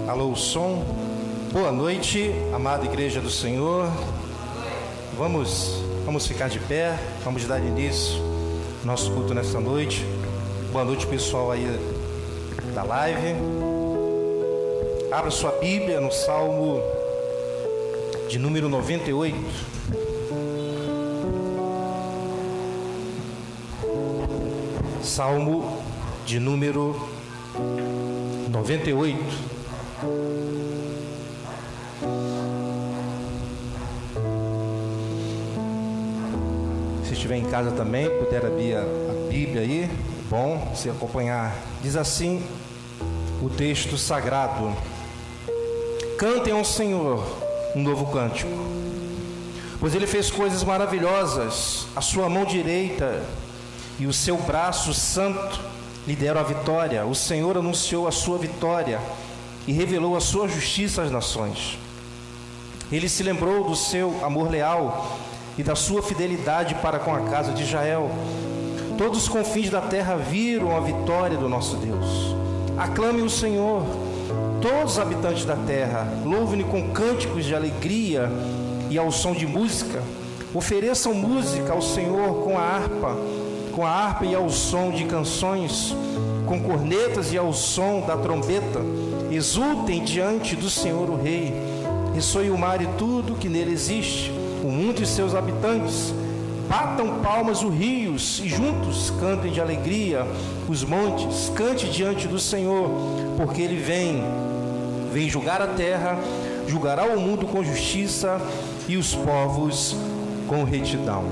Alô, som. Boa noite, amada Igreja do Senhor. Vamos ficar de pé, vamos dar início ao nosso culto nesta noite. Boa noite, pessoal aí da live. Abra sua Bíblia no Salmo de número 98. Salmo de número 98. Se estiver em casa também, puder abrir a Bíblia aí, bom se acompanhar. Diz assim o texto sagrado: Cantem ao Senhor um novo cântico, pois Ele fez coisas maravilhosas. A sua mão direita e o seu braço santo lhe deram a vitória. O Senhor anunciou a sua vitória e revelou a sua justiça às nações. Ele se lembrou do seu amor leal e da sua fidelidade para com a casa de Israel. Todos os confins da terra viram a vitória do nosso Deus. Aclamem o Senhor, todos os habitantes da terra. Louvem-no com cânticos de alegria e ao som de música. Ofereçam música ao Senhor com a harpa e ao som de canções, com cornetas e ao som da trombeta. Exultem diante do Senhor o Rei. Ressoe o mar e tudo que nele existe, o mundo e seus habitantes. Batam palmas os rios e juntos cantem de alegria os montes. Cante diante do Senhor, porque Ele vem julgar a terra, julgará o mundo com justiça e os povos com retidão.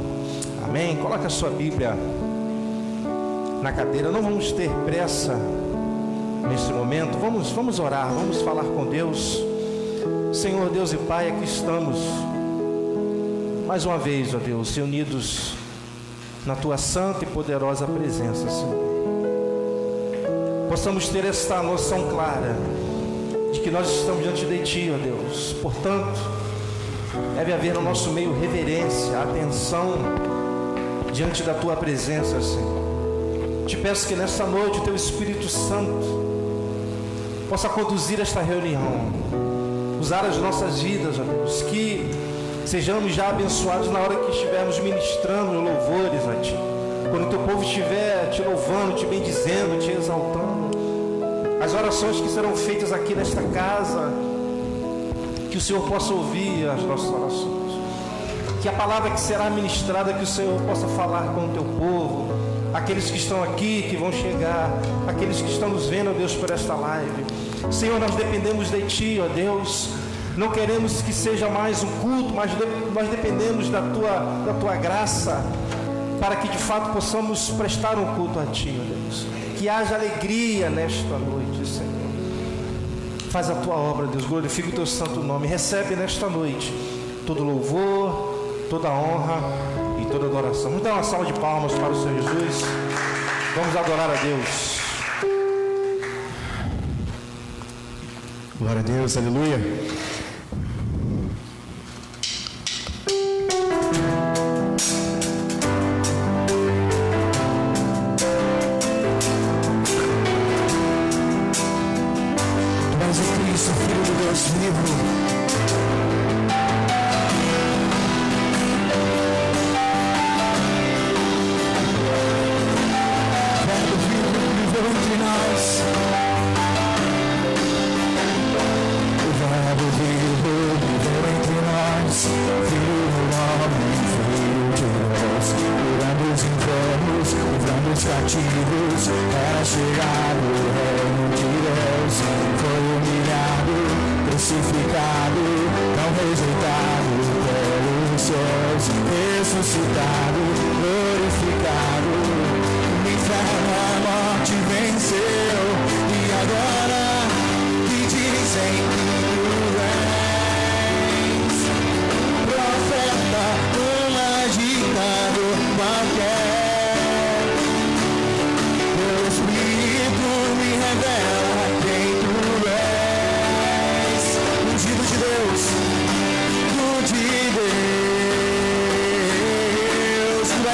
Amém? Coloca a sua Bíblia na cadeira. Não vamos ter pressa nesse momento. Vamos orar, vamos falar com Deus. Senhor Deus e Pai, aqui estamos mais uma vez, ó Deus, reunidos na Tua santa e poderosa presença, Senhor. Possamos ter esta noção clara de que nós estamos diante de Ti, ó Deus. Portanto, deve haver no nosso meio reverência, atenção diante da Tua presença, Senhor. Te peço que nesta noite o Teu Espírito Santo possa conduzir esta reunião, usar as nossas vidas, ó Deus, que sejamos já abençoados na hora que estivermos ministrando louvores a Ti. Quando o Teu povo estiver Te louvando, Te bendizendo, Te exaltando. As orações que serão feitas aqui nesta casa, que o Senhor possa ouvir as nossas orações. Que a palavra que será ministrada, que o Senhor possa falar com o Teu povo. Aqueles que estão aqui, que vão chegar, aqueles que estão nos vendo, ó Deus, por esta live. Senhor, nós dependemos de Ti, ó Deus. Não queremos que seja mais um culto, mas nós dependemos da tua graça, para que de fato possamos prestar um culto a Ti, ó Deus. Que haja alegria nesta noite, Senhor. Faz a Tua obra, Deus. Glorifica o Teu santo nome. Recebe nesta noite todo louvor, toda honra e toda adoração. Vamos dar uma salva de palmas para o Senhor Jesus. Vamos adorar a Deus. Glória a Deus, aleluia.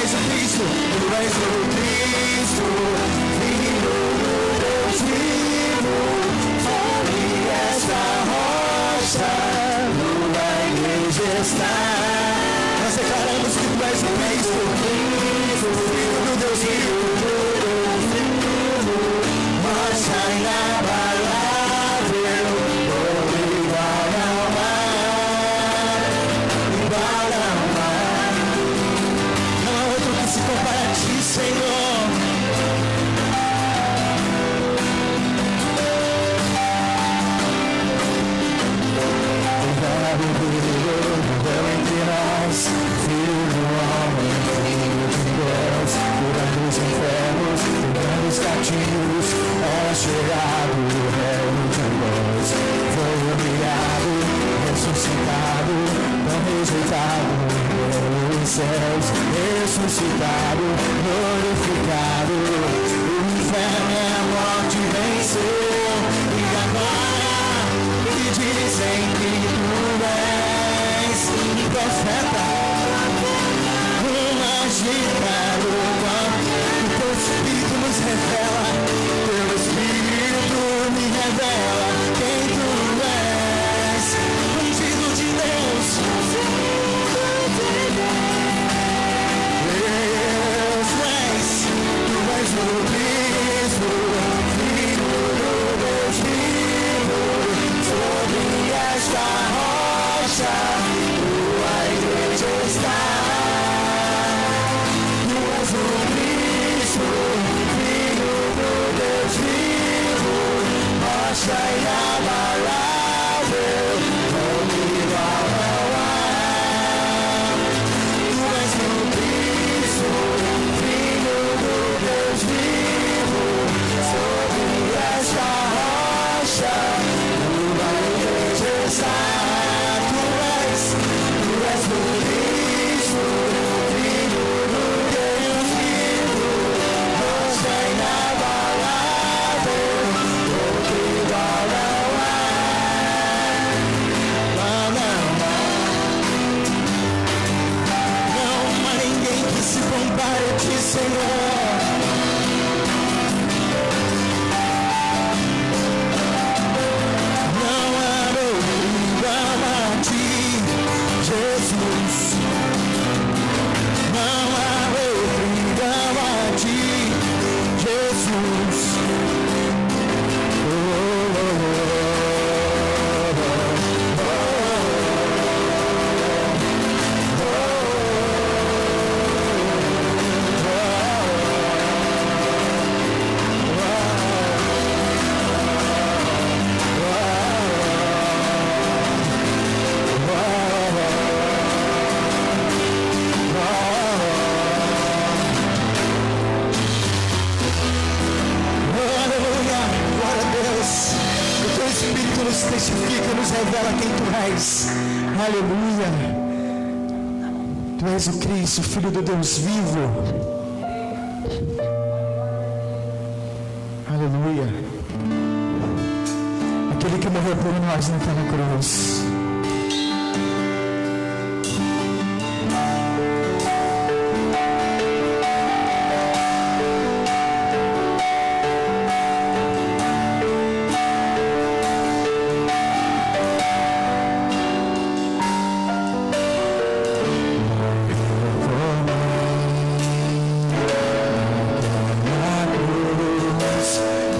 és o Cristo, tu és o Cristo, Filho do Deus vivo, sobre esta rocha, tua igreja está. Nós declaramos que tu és o Cristo, Filho do Deus vivo, rocha inabalável, igual ao mar, igual ao mar. Não há outro que se compare a ti, Senhor. Véu entre nós, Filho do homem, Filho de Deus, curando os enfermos, curando os cativos, é chegado o reino de nós. Foi humilhado, ressuscitado, não rejeitado pelos céus, ressuscitado, glorificado, o inferno e a morte venceu, e agora que dizem que tu és profeta, um agitado, o teu Espírito nos revela, teu Espírito me revela quem tu és, ungido de Deus, tu és o Cristo, Filho do Deus vivo, sobre esta rocha, tua igreja está. Tu és o Cristo, Filho do Deus vivo, rocha inabalável, igual ao ar. Tu és o Cristo, Filho do Deus vivo, sobre esta rocha, tua igreja está. Tu és o Cristo, Filho do Deus vivo, rocha inabalável, igual ao ar. Não há ninguém que se compare a ti, Senhor. Não há outro igual a ti, Jesus. Não há outro igual a ti, Jesus. Aleluia, glória a Deus. O teu Espírito nos testifica, nos revela quem tu és. Aleluia. Tu és o Cristo, Filho do Deus vivo. Aleluia. Aquele que morreu por nós naquela cruz.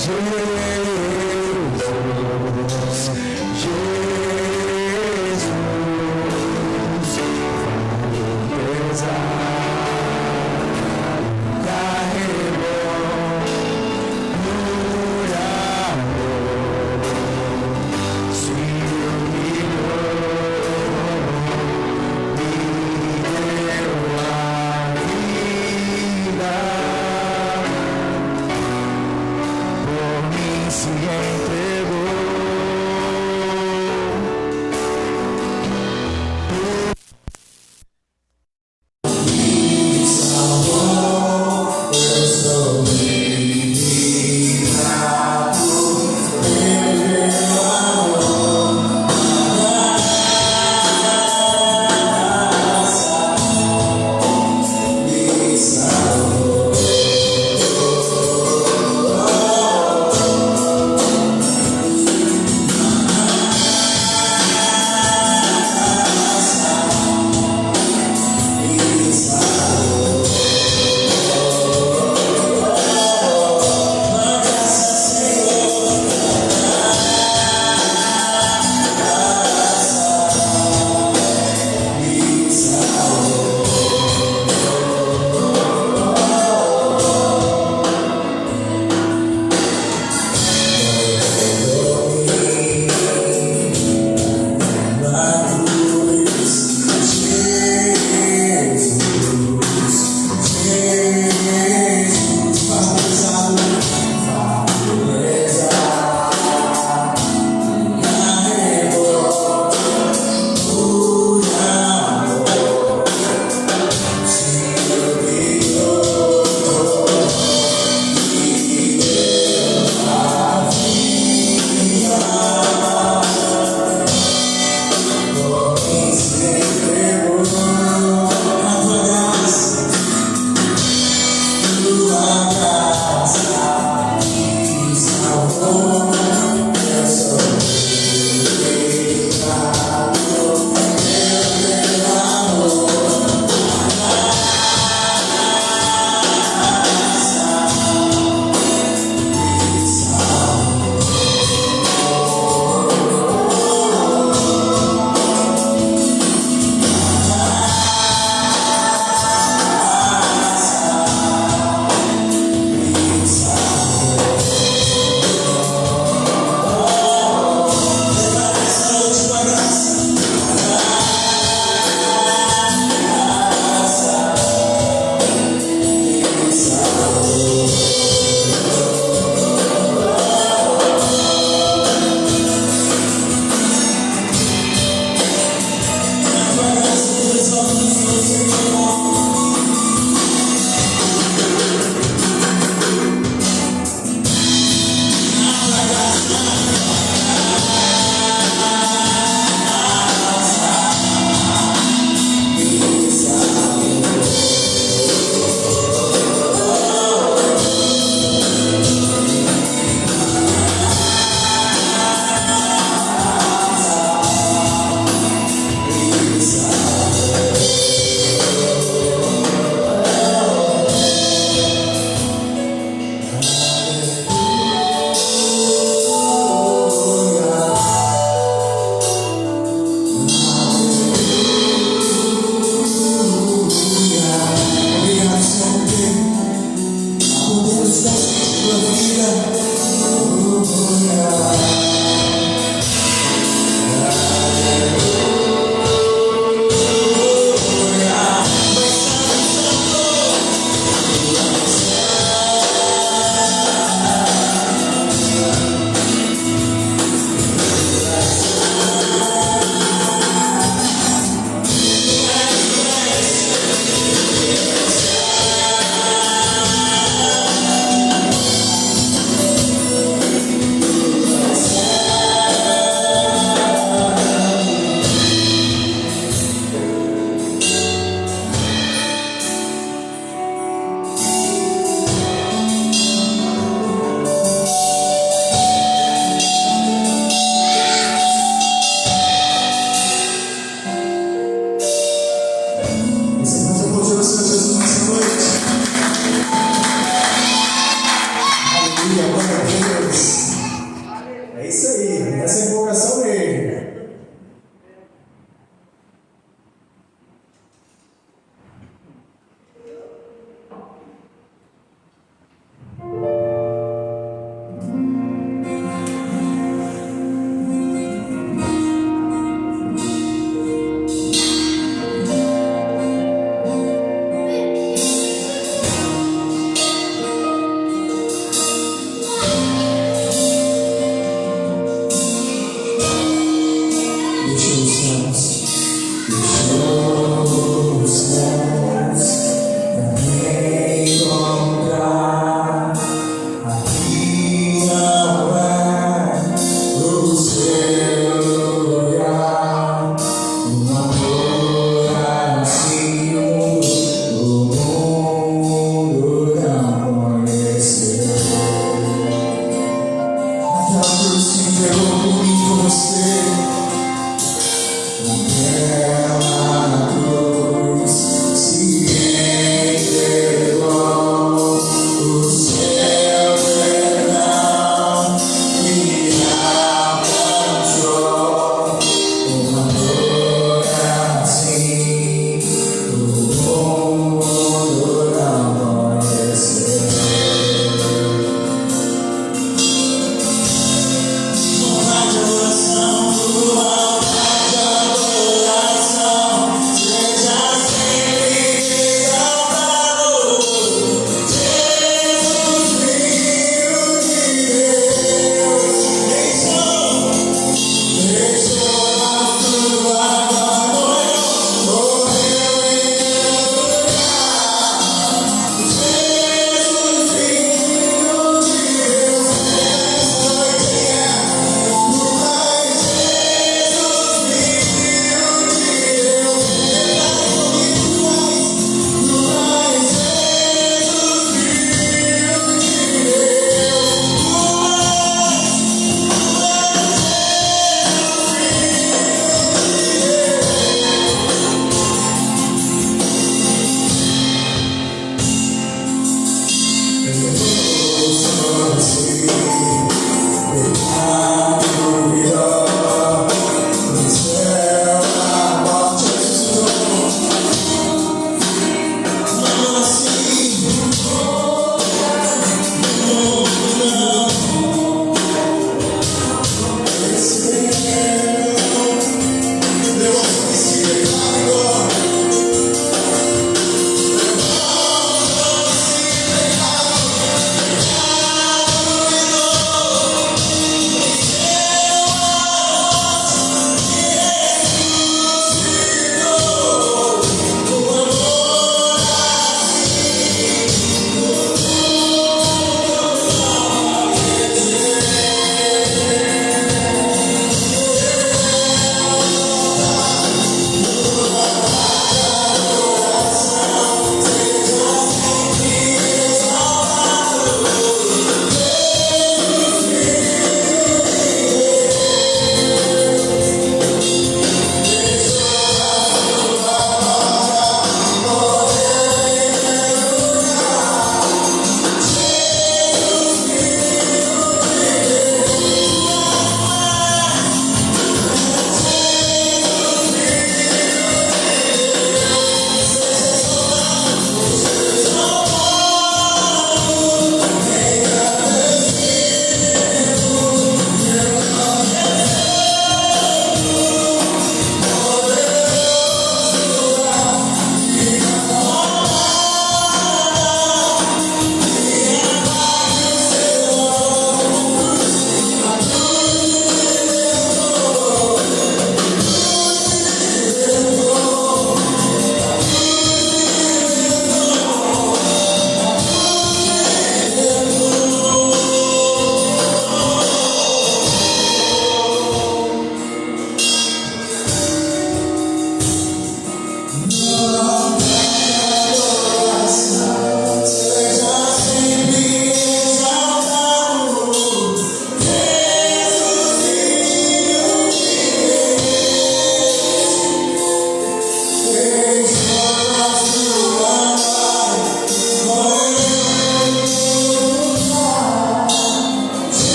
Jesus,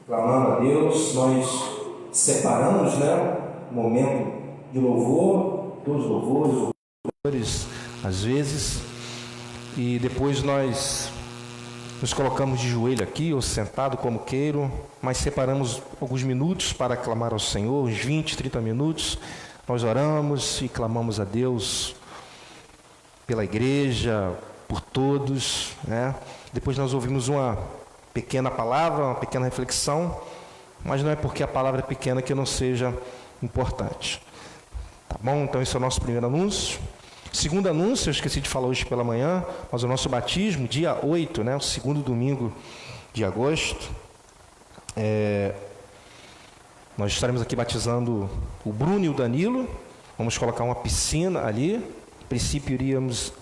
Clamando a Deus, nós separamos, um momento de louvor, dos louvores, às vezes, e depois nós nos colocamos de joelho aqui, ou sentado como queiro, mas separamos alguns minutos para clamar ao Senhor, uns 20, 30 minutos, nós oramos e clamamos a Deus pela igreja, por todos, Depois nós ouvimos uma pequena palavra, uma pequena reflexão, mas não é porque a palavra é pequena que não seja importante. Tá bom? Então esse é o nosso primeiro anúncio. Segundo anúncio, eu esqueci de falar hoje pela manhã, mas o nosso batismo, dia 8, o segundo domingo de agosto, Nós estaremos aqui batizando o Bruno e o Danilo. Vamos colocar uma piscina ali. A princípio iríamos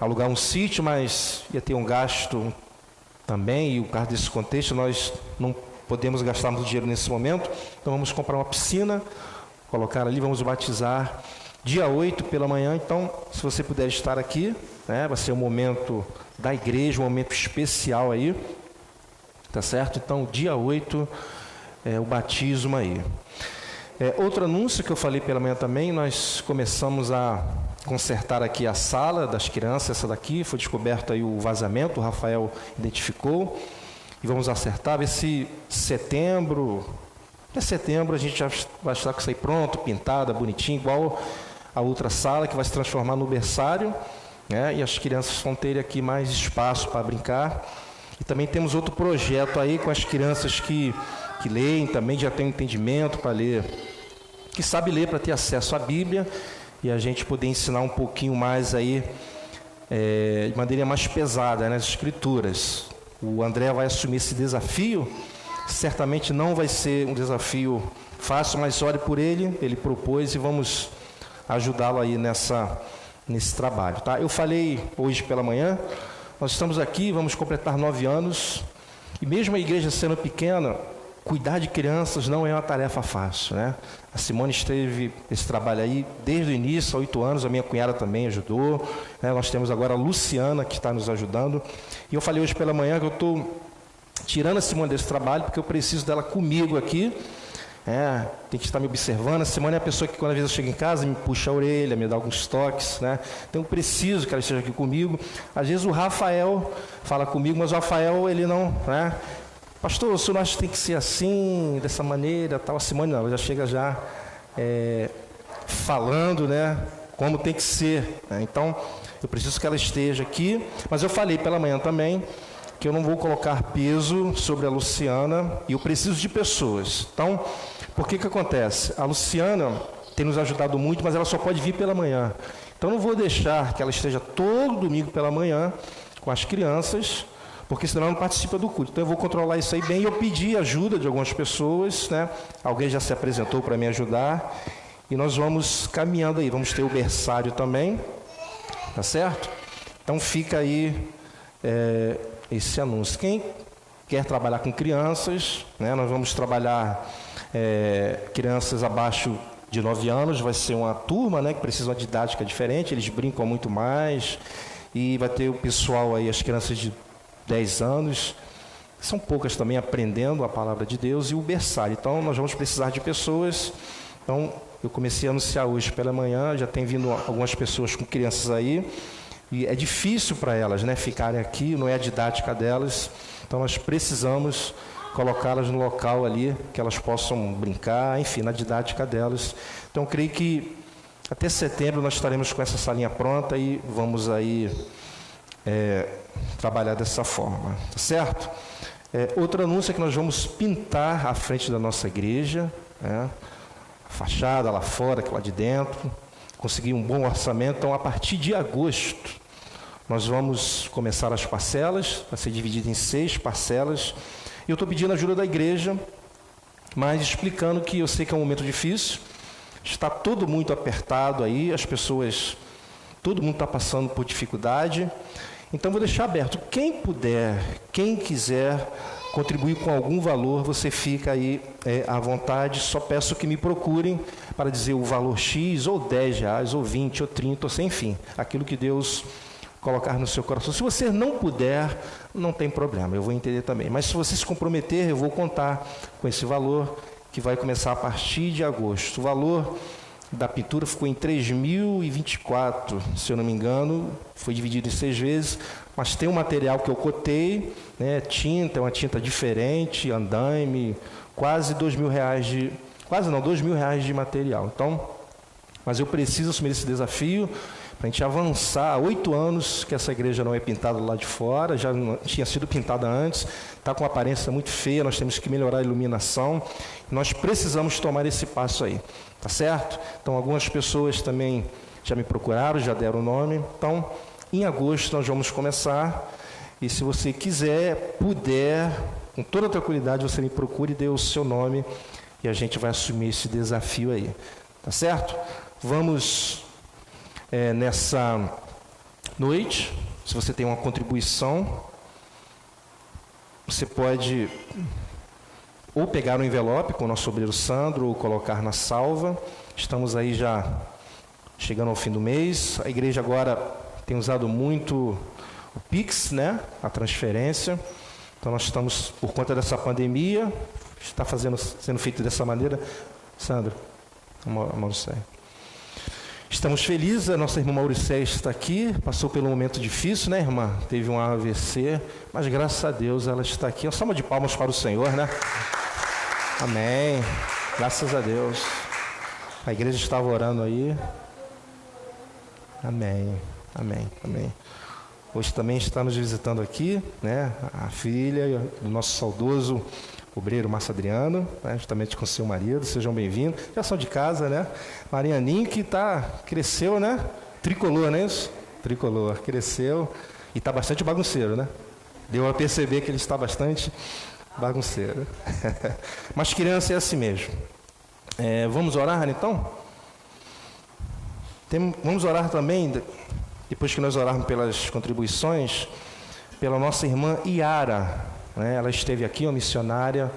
alugar um sítio, mas ia ter um gasto também, e por causa desse contexto nós não podemos gastar muito dinheiro nesse momento. Então vamos comprar uma piscina, colocar ali, vamos batizar dia 8 pela manhã. Então, se você puder estar aqui, vai ser um momento da igreja, um momento especial aí, tá certo? Então, dia 8 o batismo aí. Outro anúncio que eu falei pela manhã também, nós começamos a consertar aqui a sala das crianças. Essa daqui foi descoberto aí o vazamento, o Rafael identificou, e vamos acertar, ver se setembro a gente já vai estar com isso aí pronto, pintada, bonitinho, igual a outra sala, que vai se transformar no berçário, e as crianças vão ter aqui mais espaço para brincar. E também temos outro projeto aí com as crianças que leem, também já tem um entendimento para ler, que sabe ler para ter acesso à Bíblia, e a gente poder ensinar um pouquinho mais aí, de maneira mais pesada, nas escrituras. O André vai assumir esse desafio. Certamente não vai ser um desafio fácil, mas ore por ele propôs, e vamos ajudá-lo aí nesse trabalho, tá? Eu falei hoje pela manhã, nós estamos aqui, vamos completar 9 anos, e mesmo a igreja sendo pequena, cuidar de crianças não é uma tarefa fácil, né? A Simone esteve esse trabalho aí desde o início, há 8 anos, a minha cunhada também ajudou, Nós temos agora a Luciana, que está nos ajudando, e eu falei hoje pela manhã que eu estou tirando a Simone desse trabalho, porque eu preciso dela comigo aqui, tem que estar me observando. A Simone é a pessoa que, quando às vezes eu chego em casa, me puxa a orelha, me dá alguns toques, Então eu preciso que ela esteja aqui comigo. Às vezes o Rafael fala comigo, mas o Rafael, ele não, pastor, o senhor não acha que tem que ser assim, dessa maneira, tal? A Simone não, ela já chega falando, como tem que ser, Então, eu preciso que ela esteja aqui, mas eu falei pela manhã também que eu não vou colocar peso sobre a Luciana, e eu preciso de pessoas. Então, por que acontece? A Luciana tem nos ajudado muito, mas ela só pode vir pela manhã. Então, eu não vou deixar que ela esteja todo domingo pela manhã com as crianças, porque senão ela não participa do culto. Então, eu vou controlar isso aí bem, e eu pedi ajuda de algumas pessoas, Alguém já se apresentou para me ajudar, e nós vamos caminhando aí. Vamos ter o berçário também, tá certo? Então, fica aí esse anúncio. Quem quer trabalhar com crianças, nós vamos trabalhar crianças abaixo de 9 anos, vai ser uma turma, que precisa de uma didática diferente, eles brincam muito mais, e vai ter o pessoal aí, as crianças de 10 anos, são poucas também aprendendo a palavra de Deus, e o berçário. Então, nós vamos precisar de pessoas. Então, eu comecei a anunciar hoje pela manhã, já tem vindo algumas pessoas com crianças aí, e é difícil para elas, ficarem aqui, não é a didática delas. Então, nós precisamos colocá-las no local ali, que elas possam brincar, enfim, na didática delas. Então, eu creio que até setembro nós estaremos com essa salinha pronta, e vamos aí trabalhar dessa forma, tá certo? Outro anúncio é que nós vamos pintar a frente da nossa igreja, a fachada lá fora, que lá de dentro, conseguir um bom orçamento. Então, a partir de agosto, nós vamos começar as parcelas, vai ser dividido em 6 parcelas. E eu estou pedindo ajuda da igreja, mas explicando que eu sei que é um momento difícil, está tudo muito apertado aí, as pessoas, todo mundo está passando por dificuldade. Então, vou deixar aberto. Quem puder, quem quiser contribuir com algum valor, você fica aí à vontade. Só peço que me procurem para dizer o valor X, ou R$10, ou 20, ou 30, ou 100, enfim, aquilo que Deus colocar no seu coração. Se você não puder, não tem problema, eu vou entender também. Mas se você se comprometer, eu vou contar com esse valor, que vai começar a partir de agosto. O valor da pintura ficou em 3.024, se eu não me engano, foi dividido em 6 vezes, mas tem um material que eu cotei, tinta, é uma tinta diferente, andaime, quase R$2.000 R$2.000 de material. Então, mas eu preciso assumir esse desafio para a gente avançar. Há 8 anos que essa igreja não é pintada lá de fora, já não tinha sido pintada antes, está com uma aparência muito feia, nós temos que melhorar a iluminação, nós precisamos tomar esse passo aí, tá certo? Então, algumas pessoas também já me procuraram, já deram o nome. Então, em agosto nós vamos começar, e se você quiser, puder, com toda tranquilidade você me procure e dê o seu nome e a gente vai assumir esse desafio aí, tá certo? Vamos nessa noite, se você tem uma contribuição, você pode ou pegar um envelope com o nosso obreiro Sandro ou colocar na salva. Estamos aí já chegando ao fim do mês. A igreja agora tem usado muito o Pix, né? A transferência. Então nós estamos, por conta dessa pandemia, está sendo feito dessa maneira. Sandro, Mauricéia. Estamos felizes, a nossa irmã Mauricéia está aqui, passou por um momento difícil, né, irmã? Teve um AVC, mas graças a Deus ela está aqui. Uma salva de palmas para o Senhor, né? Amém. Graças a Deus. A igreja estava orando aí. Amém. Amém. Amém. Hoje também está nos visitando aqui, né? A filha do nosso saudoso obreiro Márcio Adriano, né? Justamente com seu marido. Sejam bem-vindos. Já são de casa, né? Marianinho que cresceu, né? Tricolor, não é isso? Tricolor. Cresceu e está bastante bagunceiro, né? Deu a perceber que ele está bastante bagunceiro. Mas criança é assim mesmo. Vamos orar, então? Vamos orar também, depois que nós orarmos pelas contribuições, pela nossa irmã Iara, né? Ela esteve aqui, uma missionária,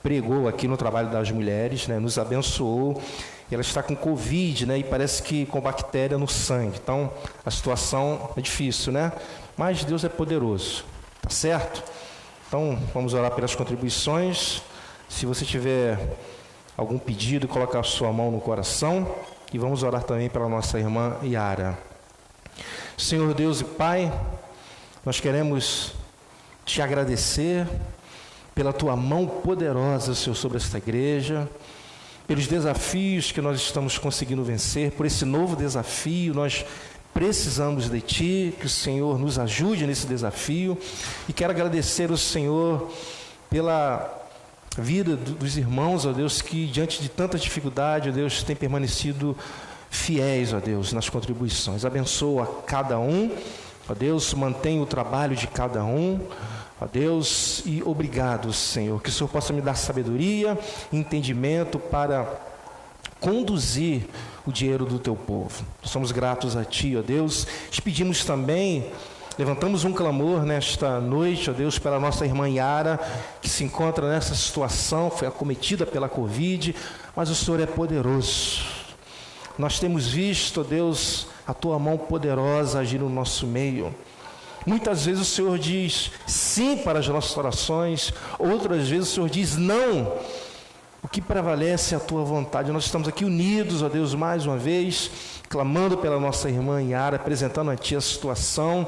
pregou aqui no trabalho das mulheres, né? Nos abençoou. Ela está com Covid, né? E parece que com bactéria no sangue. Então, a situação é difícil, né? Mas Deus é poderoso, tá certo? Então, vamos orar pelas contribuições. Se você tiver algum pedido, colocar a sua mão no coração. E vamos orar também pela nossa irmã Iara. Senhor Deus e Pai, nós queremos te agradecer pela tua mão poderosa, Senhor, sobre esta igreja, pelos desafios que nós estamos conseguindo vencer, por esse novo desafio. Nós precisamos de Ti, que o Senhor nos ajude nesse desafio. E quero agradecer ao Senhor pela vida dos irmãos, ó Deus, que diante de tanta dificuldade, ó Deus, têm permanecido fiéis, ó Deus, nas contribuições. Abençoa cada um, ó Deus, mantém o trabalho de cada um, ó Deus, e obrigado, Senhor, que o Senhor possa me dar sabedoria e entendimento para conduzir o dinheiro do teu povo. Nós somos gratos a Ti, ó Deus. Te pedimos também, levantamos um clamor nesta noite, ó Deus, pela nossa irmã Iara, que se encontra nessa situação, foi acometida pela Covid, mas o Senhor é poderoso. Nós temos visto, ó Deus, a Tua mão poderosa agir no nosso meio. Muitas vezes o Senhor diz sim para as nossas orações, outras vezes o Senhor diz não. O que prevalece é a Tua vontade. Nós estamos aqui unidos, ó Deus, mais uma vez, clamando pela nossa irmã Iara, apresentando a Ti a situação.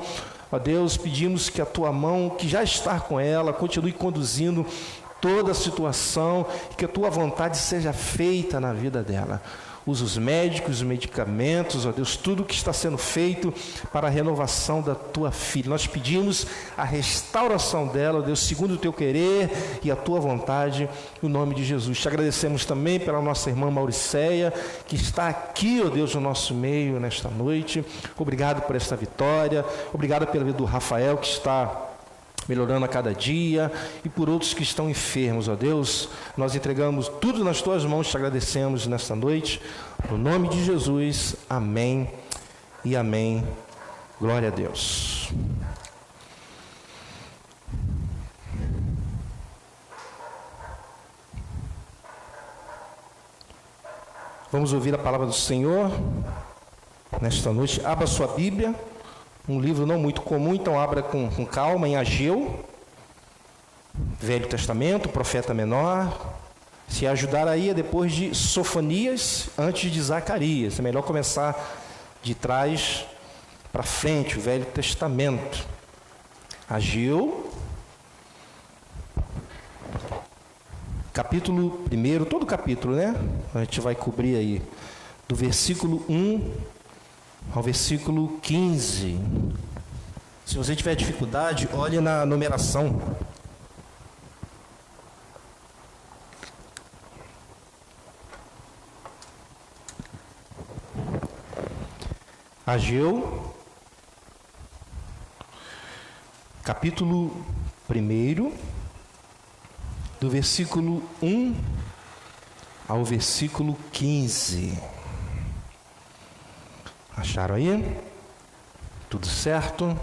Ó Deus, pedimos que a Tua mão, que já está com ela, continue conduzindo toda a situação, e que a Tua vontade seja feita na vida dela. Usa os médicos, os medicamentos, ó Deus, tudo que está sendo feito para a renovação da Tua filha. Nós pedimos a restauração dela, ó Deus, segundo o Teu querer e a Tua vontade, no nome de Jesus. Te agradecemos também pela nossa irmã Mauricéia, que está aqui, ó Deus, no nosso meio nesta noite. Obrigado por esta vitória, obrigado pela vida do Rafael, que está melhorando a cada dia, e por outros que estão enfermos, ó Deus, nós entregamos tudo nas Tuas mãos, te agradecemos nesta noite, no nome de Jesus, amém e amém, glória a Deus. Vamos ouvir a palavra do Senhor nesta noite. Abra sua Bíblia, um livro não muito comum, então abra com calma, em Ageu, Velho Testamento, profeta menor. Se ajudar aí é depois de Sofonias, antes de Zacarias. É melhor começar de trás para frente, o Velho Testamento. Ageu, capítulo 1, todo capítulo, né? A gente vai cobrir aí, do versículo 1 ao versículo 15. Se você tiver dificuldade, olhe na numeração. Ageu, capítulo 1, do versículo 1 ao versículo 15. Acharam aí? Tudo certo?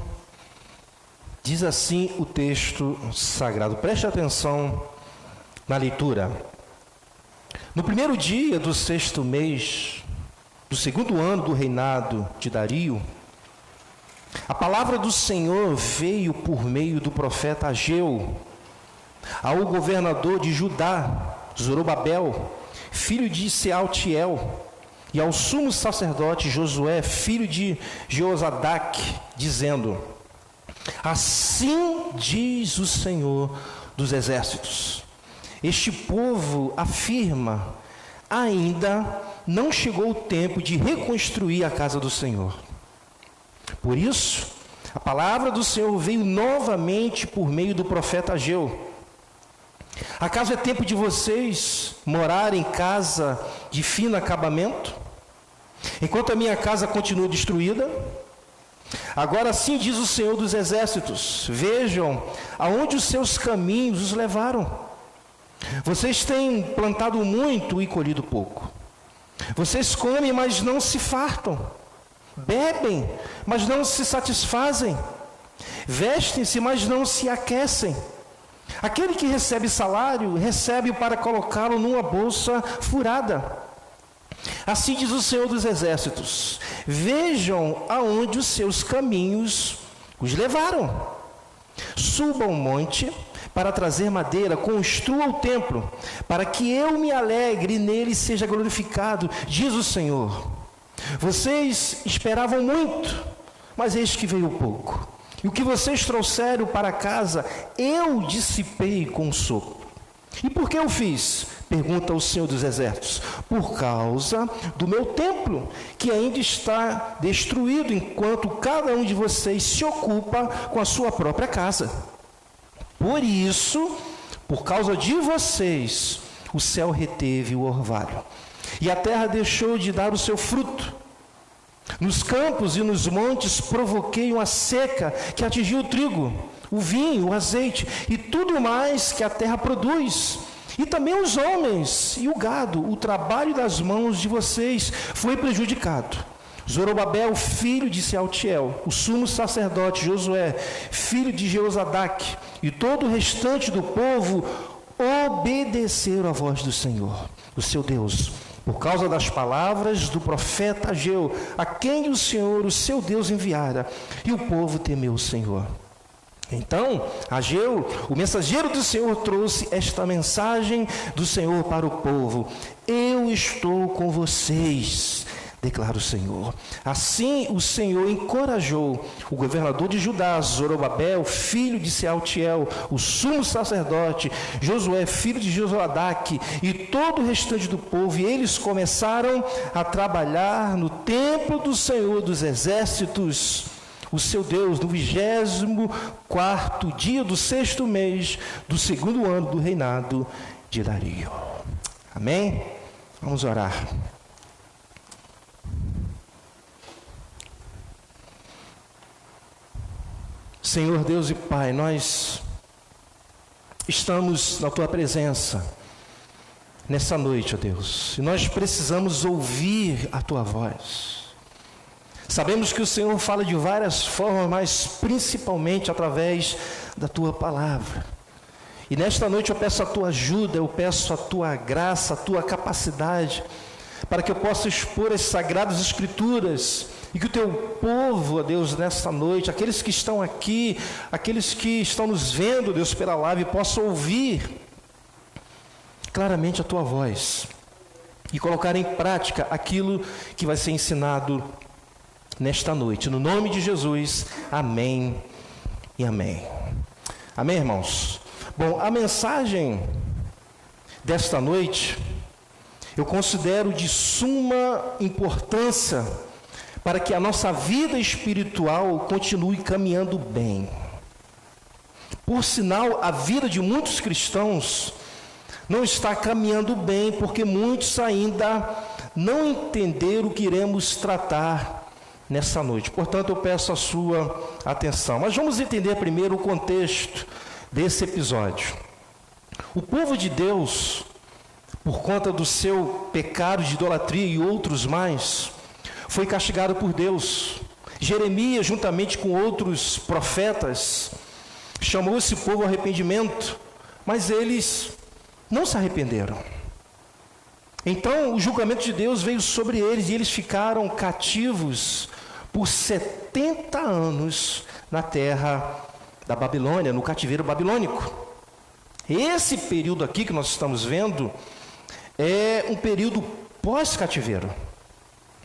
Diz assim o texto sagrado. Preste atenção na leitura. No primeiro dia do 6º mês, do 2º ano do reinado de Dario, a palavra do Senhor veio por meio do profeta Ageu ao governador de Judá, Zorobabel, filho de Sealtiel, e ao sumo sacerdote Josué, filho de Jeozadaque, dizendo: assim diz o Senhor dos exércitos, este povo afirma, ainda não chegou o tempo de reconstruir a casa do Senhor. Por isso, a palavra do Senhor veio novamente por meio do profeta Ageu. Acaso é tempo de vocês morarem em casa de fino acabamento, enquanto a minha casa continua destruída? Agora sim diz o Senhor dos exércitos: vejam aonde os seus caminhos os levaram. Vocês têm plantado muito e colhido pouco. Vocês comem, mas não se fartam. Bebem, mas não se satisfazem. Vestem-se, mas não se aquecem. Aquele que recebe salário, recebe para colocá-lo numa bolsa furada. Assim diz o Senhor dos exércitos: vejam aonde os seus caminhos os levaram. Suba ao monte para trazer madeira, construa o templo, para que eu me alegre e nele seja glorificado, diz o Senhor. Vocês esperavam muito, mas eis que veio pouco. E o que vocês trouxeram para casa, eu dissipei com um sopro. E por que eu fiz? Pergunta o Senhor dos exércitos. Por causa do meu templo, que ainda está destruído, enquanto cada um de vocês se ocupa com a sua própria casa. Por isso, por causa de vocês, o céu reteve o orvalho, e a terra deixou de dar o seu fruto. Nos campos e nos montes provoquei uma seca que atingiu o trigo, o vinho, o azeite e tudo mais que a terra produz. E também os homens e o gado, o trabalho das mãos de vocês foi prejudicado. Zorobabel, filho de Sealtiel, o sumo sacerdote Josué, filho de Jeozadaque, e todo o restante do povo obedeceram à voz do Senhor, o seu Deus, por causa das palavras do profeta Ageu, a quem o Senhor, o seu Deus, enviara, e o povo temeu o Senhor. Então, Ageu, o mensageiro do Senhor, trouxe esta mensagem do Senhor para o povo: eu estou com vocês, declara o Senhor. Assim o Senhor encorajou o governador de Judá, Zorobabel, filho de Sealtiel, o sumo sacerdote, Josué, filho de Jozadaque, e todo o restante do povo, e eles começaram a trabalhar no templo do Senhor dos exércitos, o seu Deus, no 24º dia do 6º mês do 2º ano do reinado de Dario. Amém? Vamos orar. Senhor Deus e Pai, nós estamos na Tua presença nessa noite, ó Deus, e nós precisamos ouvir a Tua voz. Sabemos que o Senhor fala de várias formas, mas principalmente através da Tua palavra. E nesta noite eu peço a Tua ajuda, eu peço a Tua graça, a Tua capacidade, para que eu possa expor as Sagradas Escrituras, e que o Teu povo, ó Deus, nesta noite, aqueles que estão aqui, aqueles que estão nos vendo, Deus, pela live, possam ouvir claramente a Tua voz, e colocar em prática aquilo que vai ser ensinado nesta noite. No nome de Jesus, amém e amém. Amém, irmãos? Bom, a mensagem desta noite eu considero de suma importância para que a nossa vida espiritual continue caminhando bem. Por sinal, a vida de muitos cristãos não está caminhando bem, porque muitos ainda não entenderam o que iremos tratar nessa noite. Portanto, eu peço a sua atenção. Mas vamos entender primeiro o contexto desse episódio. O povo de Deus, por conta do seu pecado de idolatria e outros mais, foi castigado por Deus. Jeremias, juntamente com outros profetas, chamou esse povo ao arrependimento, mas eles não se arrependeram. Então o julgamento de Deus veio sobre eles e eles ficaram cativos por 70 anos na terra da Babilônia, no cativeiro babilônico. Esse período aqui que nós estamos vendo é um período pós-cativeiro.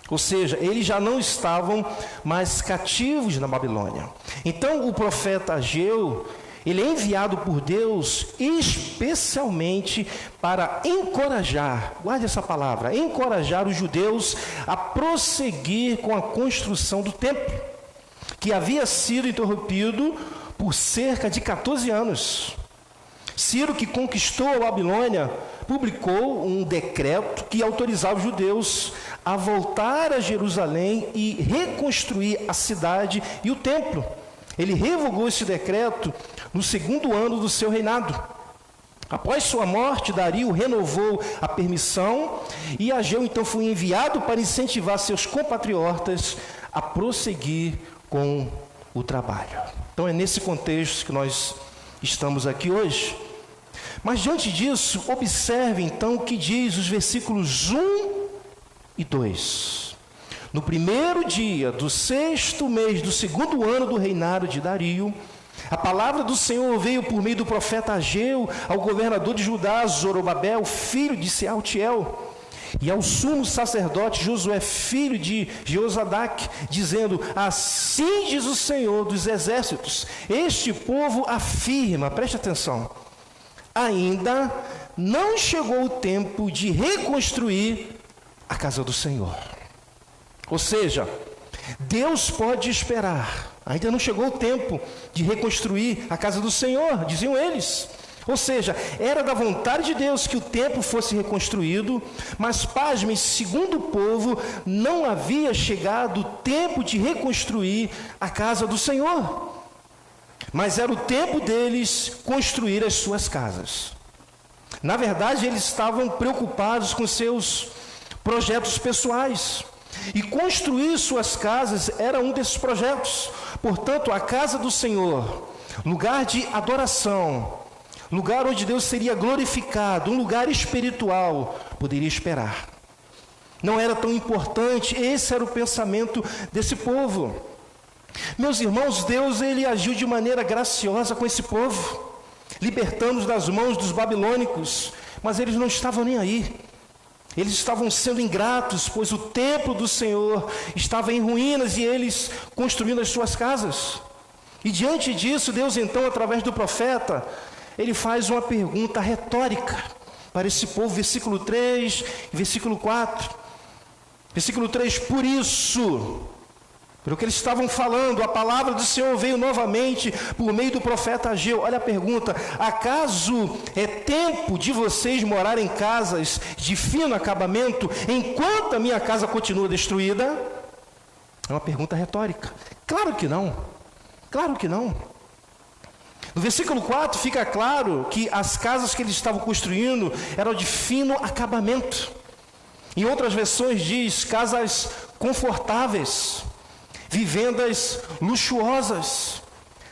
Ou seja, eles já não estavam mais cativos na Babilônia. Então o profeta Ageu, ele é enviado por Deus especialmente para encorajar, guarde essa palavra, encorajar os judeus a prosseguir com a construção do templo, que havia sido interrompido por cerca de 14 anos. Ciro, que conquistou a Babilônia, publicou um decreto que autorizava os judeus a voltar a Jerusalém e reconstruir a cidade e o templo. Ele revogou esse decreto no 2º ano do seu reinado. Após sua morte, Dario renovou a permissão e Ageu então foi enviado para incentivar seus compatriotas a prosseguir com o trabalho. Então é nesse contexto que nós estamos aqui hoje. Mas diante disso, observe então o que diz os versículos 1 e 2. No primeiro dia do 6º mês do 2º ano do reinado de Dario, a palavra do Senhor veio por meio do profeta Ageu ao governador de Judá, Zorobabel, filho de Sealtiel, e ao sumo sacerdote Josué, filho de Jeozadak, dizendo: assim diz o Senhor dos exércitos, este povo afirma, preste atenção, ainda não chegou o tempo de reconstruir a casa do Senhor. Ou seja, Deus pode esperar, ainda não chegou o tempo de reconstruir a casa do Senhor, diziam eles. Ou seja, era da vontade de Deus que o templo fosse reconstruído, mas, pasmem, segundo o povo, não havia chegado o tempo de reconstruir a casa do Senhor. Mas era o tempo deles construir as suas casas. Na verdade, eles estavam preocupados com seus projetos pessoais. E construir suas casas era um desses projetos. Portanto, a casa do Senhor, lugar de adoração, lugar onde Deus seria glorificado, um lugar espiritual, poderia esperar. Não era tão importante, esse era o pensamento desse povo. Meus irmãos, Deus, ele agiu de maneira graciosa com esse povo, libertando-os das mãos dos babilônicos, mas eles não estavam nem aí. Eles estavam sendo ingratos, pois o templo do Senhor estava em ruínas e eles construindo as suas casas. E diante disso, Deus então, através do profeta, ele faz uma pergunta retórica para esse povo, versículo 3, versículo 4. Versículo 3, por isso, pelo que eles estavam falando, a palavra do Senhor veio novamente por meio do profeta Ageu. Olha a pergunta: acaso é tempo de vocês morarem em casas de fino acabamento, enquanto a minha casa continua destruída? É uma pergunta retórica. Claro que não. Claro que não. No versículo 4 fica claro que as casas que eles estavam construindo eram de fino acabamento. Em outras versões diz casas confortáveis, vivendas luxuosas.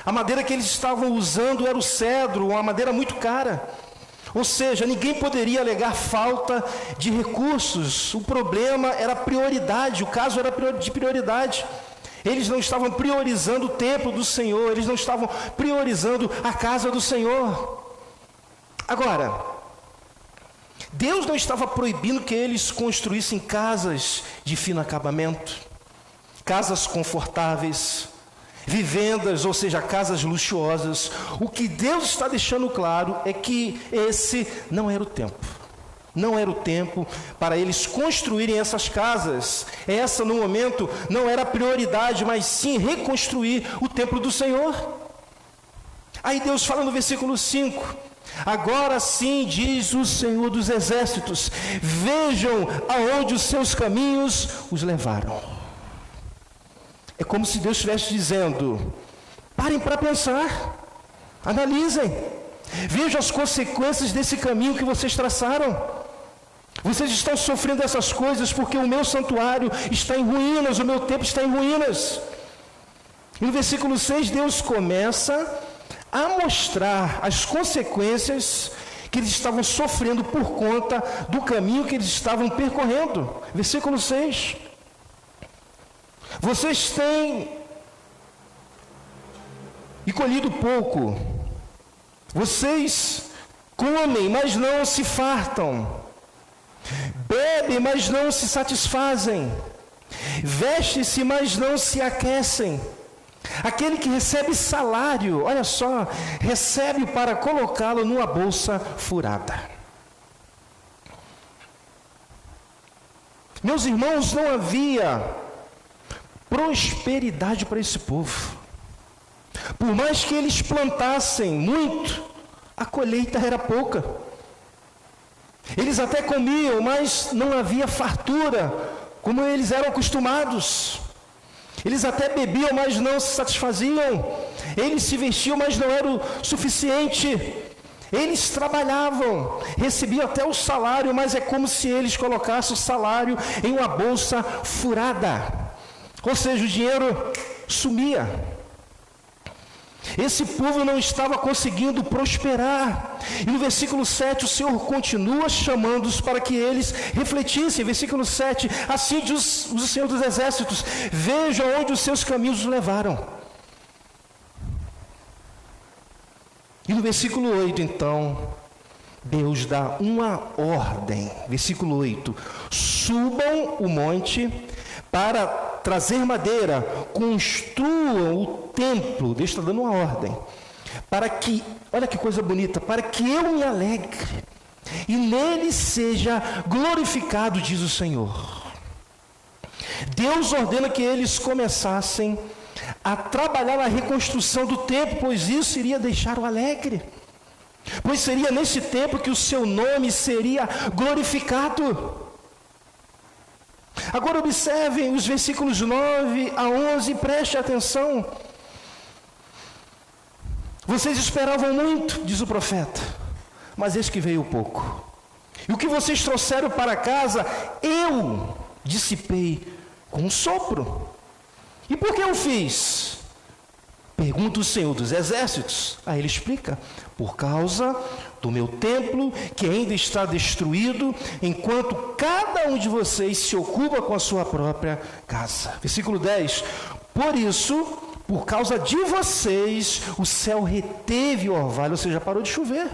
A madeira que eles estavam usando era o cedro, uma madeira muito cara. Ou seja, ninguém poderia alegar falta de recursos. O problema era a prioridade, o caso era de prioridade. Eles não estavam priorizando o templo do Senhor, eles não estavam priorizando a casa do Senhor. Agora, Deus não estava proibindo que eles construíssem casas de fino acabamento, casas confortáveis, vivendas, ou seja, casas luxuosas. O que Deus está deixando claro é que esse não era o tempo. Não era o tempo para eles construírem essas casas. Essa, no momento, não era a prioridade, mas sim reconstruir o templo do Senhor. Aí Deus fala no versículo 5: agora sim diz o Senhor dos exércitos, vejam aonde os seus caminhos os levaram. É como se Deus estivesse dizendo: parem para pensar, analisem, Veja as consequências desse caminho que vocês traçaram. Vocês estão sofrendo essas coisas porque o meu santuário está em ruínas, o meu templo está em ruínas. E no versículo 6, Deus começa a mostrar as consequências que eles estavam sofrendo por conta do caminho que eles estavam percorrendo. Versículo 6. Vocês têm e colhido pouco. Vocês comem, mas não se fartam. Bebem, mas não se satisfazem. Vestem-se, mas não se aquecem. Aquele que recebe salário, olha só, recebe para colocá-lo numa bolsa furada. Meus irmãos, não havia prosperidade para esse povo. Por mais que eles plantassem muito, a colheita era pouca. Eles até comiam, mas não havia fartura, como eles eram acostumados. Eles até bebiam, mas não se satisfaziam. Eles se vestiam, mas não era o suficiente. Eles trabalhavam, recebiam até o salário, mas é como se eles colocassem o salário em uma bolsa furada. Ou seja, o dinheiro sumia. Esse povo não estava conseguindo prosperar. E no versículo 7, o Senhor continua chamando-os para que eles refletissem. Versículo 7, assim diz o Senhor dos Exércitos: vejam onde os seus caminhos os levaram. E no versículo 8, então, Deus dá uma ordem. Versículo 8, subam o monte para trazer madeira, construam o templo. Deus está dando uma ordem, para que, olha que coisa bonita, para que eu me alegre, e nele seja glorificado, diz o Senhor. Deus ordena que eles começassem a trabalhar na reconstrução do templo, pois isso iria deixar-o alegre, pois seria nesse templo que o seu nome seria glorificado. Agora observem os versículos 9 a 11 e preste atenção. Vocês esperavam muito, diz o profeta, mas eis que veio pouco. E o que vocês trouxeram para casa, eu dissipei com um sopro. E por que eu fiz? Pergunta o Senhor dos Exércitos. Aí ele explica: por causa do meu templo, que ainda está destruído, enquanto cada um de vocês se ocupa com a sua própria casa. Versículo 10. Por isso, por causa de vocês, o céu reteve o orvalho, ou seja, parou de chover.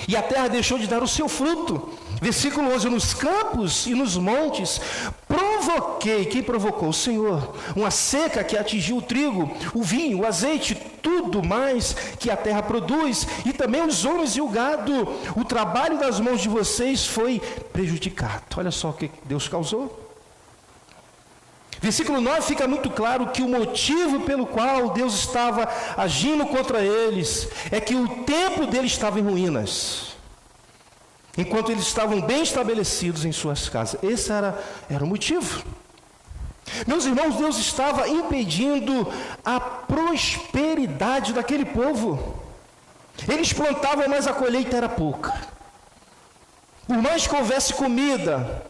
E a terra deixou de dar o seu fruto. Versículo 11, nos campos e nos montes provoquei, quem provocou? O Senhor, uma seca que atingiu o trigo, o vinho, o azeite, tudo mais que a terra produz, e também os homens e o gado. O trabalho das mãos de vocês foi prejudicado. Olha só o que Deus causou. Versículo 9 fica muito claro que o motivo pelo qual Deus estava agindo contra eles é que o templo deles estava em ruínas, enquanto eles estavam bem estabelecidos em suas casas. Esse era o motivo. Meus irmãos, Deus estava impedindo a prosperidade daquele povo. Eles plantavam, mas a colheita era pouca. Por mais que houvesse comida,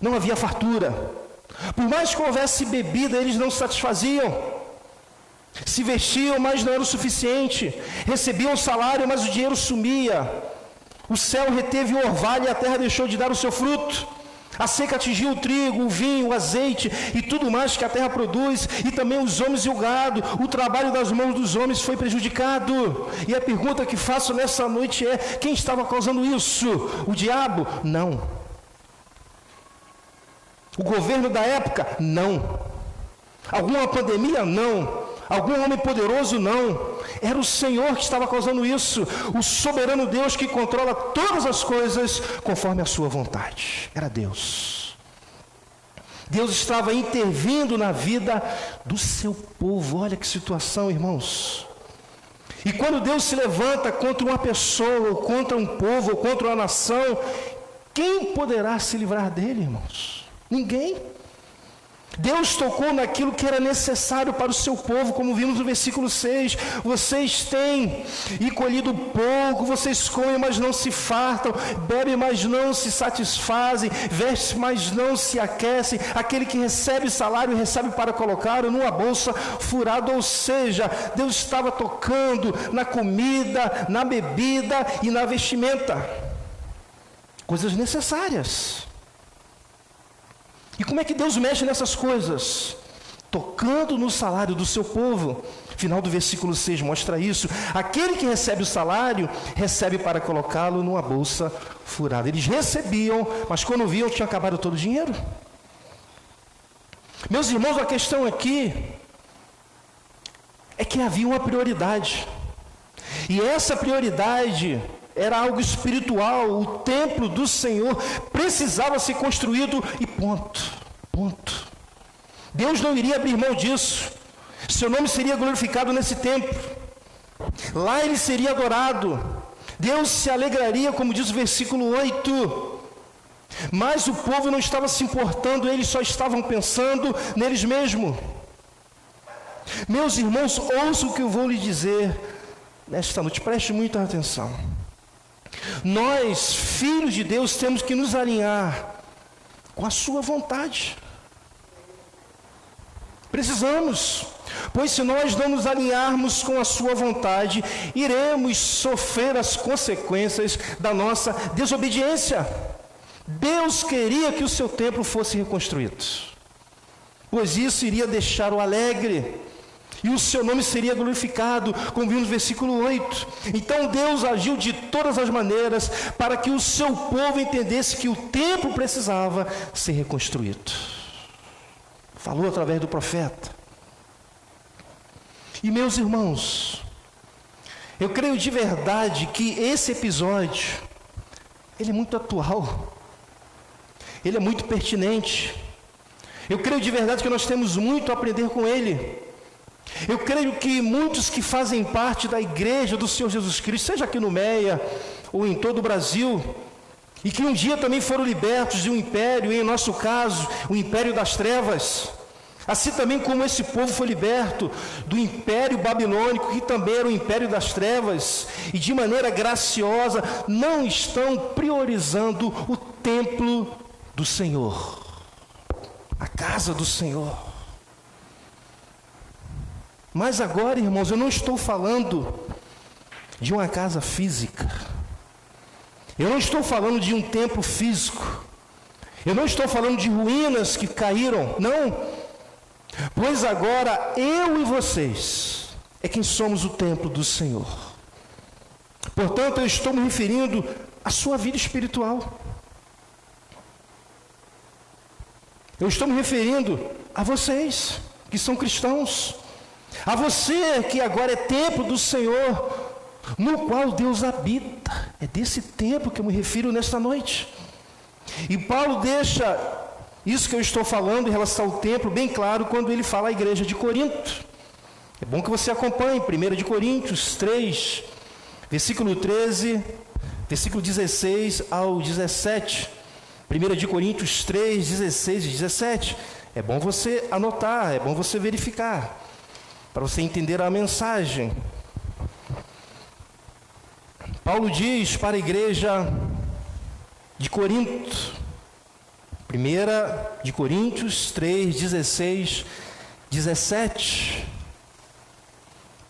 não havia fartura. Por mais que houvesse bebida, eles não se satisfaziam. Se vestiam, mas não era o suficiente. Recebiam salário, mas o dinheiro sumia. O céu reteve o orvalho e a terra deixou de dar o seu fruto. A seca atingiu o trigo, o vinho, o azeite e tudo mais que a terra produz, e também os homens e o gado. O trabalho das mãos dos homens foi prejudicado. E a pergunta que faço nessa noite é: quem estava causando isso? O diabo? Não. O governo da época? Não. Alguma pandemia? Não. Algum homem poderoso? Não. Era o Senhor que estava causando isso. O soberano Deus que controla todas as coisas conforme a sua vontade. Era Deus. Deus estava intervindo na vida do seu povo. Olha que situação, irmãos. E quando Deus se levanta contra uma pessoa, ou contra um povo, ou contra uma nação, quem poderá se livrar dele, irmãos? Ninguém. Deus tocou naquilo que era necessário para o seu povo, como vimos no versículo 6. Vocês têm e colhido pouco, vocês comem, mas não se fartam, bebem, mas não se satisfazem, vestem, mas não se aquecem. Aquele que recebe salário, recebe para colocar numa bolsa furada. Ou seja, Deus estava tocando na comida, na bebida e na vestimenta. Coisas necessárias. E como é que Deus mexe nessas coisas? Tocando no salário do seu povo. Final do versículo 6 mostra isso. Aquele que recebe o salário, recebe para colocá-lo numa bolsa furada. Eles recebiam, mas quando viam, tinha acabado todo o dinheiro. Meus irmãos, a questão aqui é que havia uma prioridade. E essa prioridade era algo espiritual. O templo do Senhor precisava ser construído e ponto. Deus não iria abrir mão disso. Seu nome seria glorificado nesse templo. Lá ele seria adorado. Deus se alegraria, como diz o versículo 8. Mas o povo não estava se importando, eles só estavam pensando neles mesmos. Meus irmãos, ouçam o que eu vou lhe dizer nesta noite, preste muita atenção. Nós, filhos de Deus, temos que nos alinhar com a sua vontade. Precisamos, pois se nós não nos alinharmos com a sua vontade, iremos sofrer as consequências da nossa desobediência. Deus queria que o seu templo fosse reconstruído, pois isso iria deixá-lo alegre, e o seu nome seria glorificado, como vimos no versículo 8. Então Deus agiu de todas as maneiras para que o seu povo entendesse que o templo precisava ser reconstruído. Falou através do profeta. E meus irmãos, eu creio de verdade que esse episódio, ele é muito atual, ele é muito pertinente. Eu creio de verdade que nós temos muito a aprender com ele. Eu creio que muitos que fazem parte da igreja do Senhor Jesus Cristo, seja aqui no Meia ou em todo o Brasil, e que um dia também foram libertos de um império, em nosso caso, o império das trevas, assim também como esse povo foi liberto do império babilônico, que também era o império das trevas, e de maneira graciosa não estão priorizando o templo do Senhor, a casa do Senhor. Mas agora, irmãos, eu não estou falando de uma casa física. Eu não estou falando de um templo físico. Eu não estou falando de ruínas que caíram. Não. Pois agora eu e vocês é quem somos o templo do Senhor. Portanto, eu estou me referindo à sua vida espiritual. Eu estou me referindo a vocês que são cristãos. A você que agora é templo do Senhor, no qual Deus habita. É desse templo que eu me refiro nesta noite. E Paulo deixa isso que eu estou falando em relação ao templo bem claro quando ele fala à igreja de Corinto. É bom que você acompanhe 1 Coríntios 3, versículo 13, versículo 16 ao 17. 1 Coríntios 3, 16 e 17. É bom você anotar, é bom você verificar, para você entender a mensagem. Paulo diz para a igreja de Corinto, 1 Coríntios 3, 16, 17.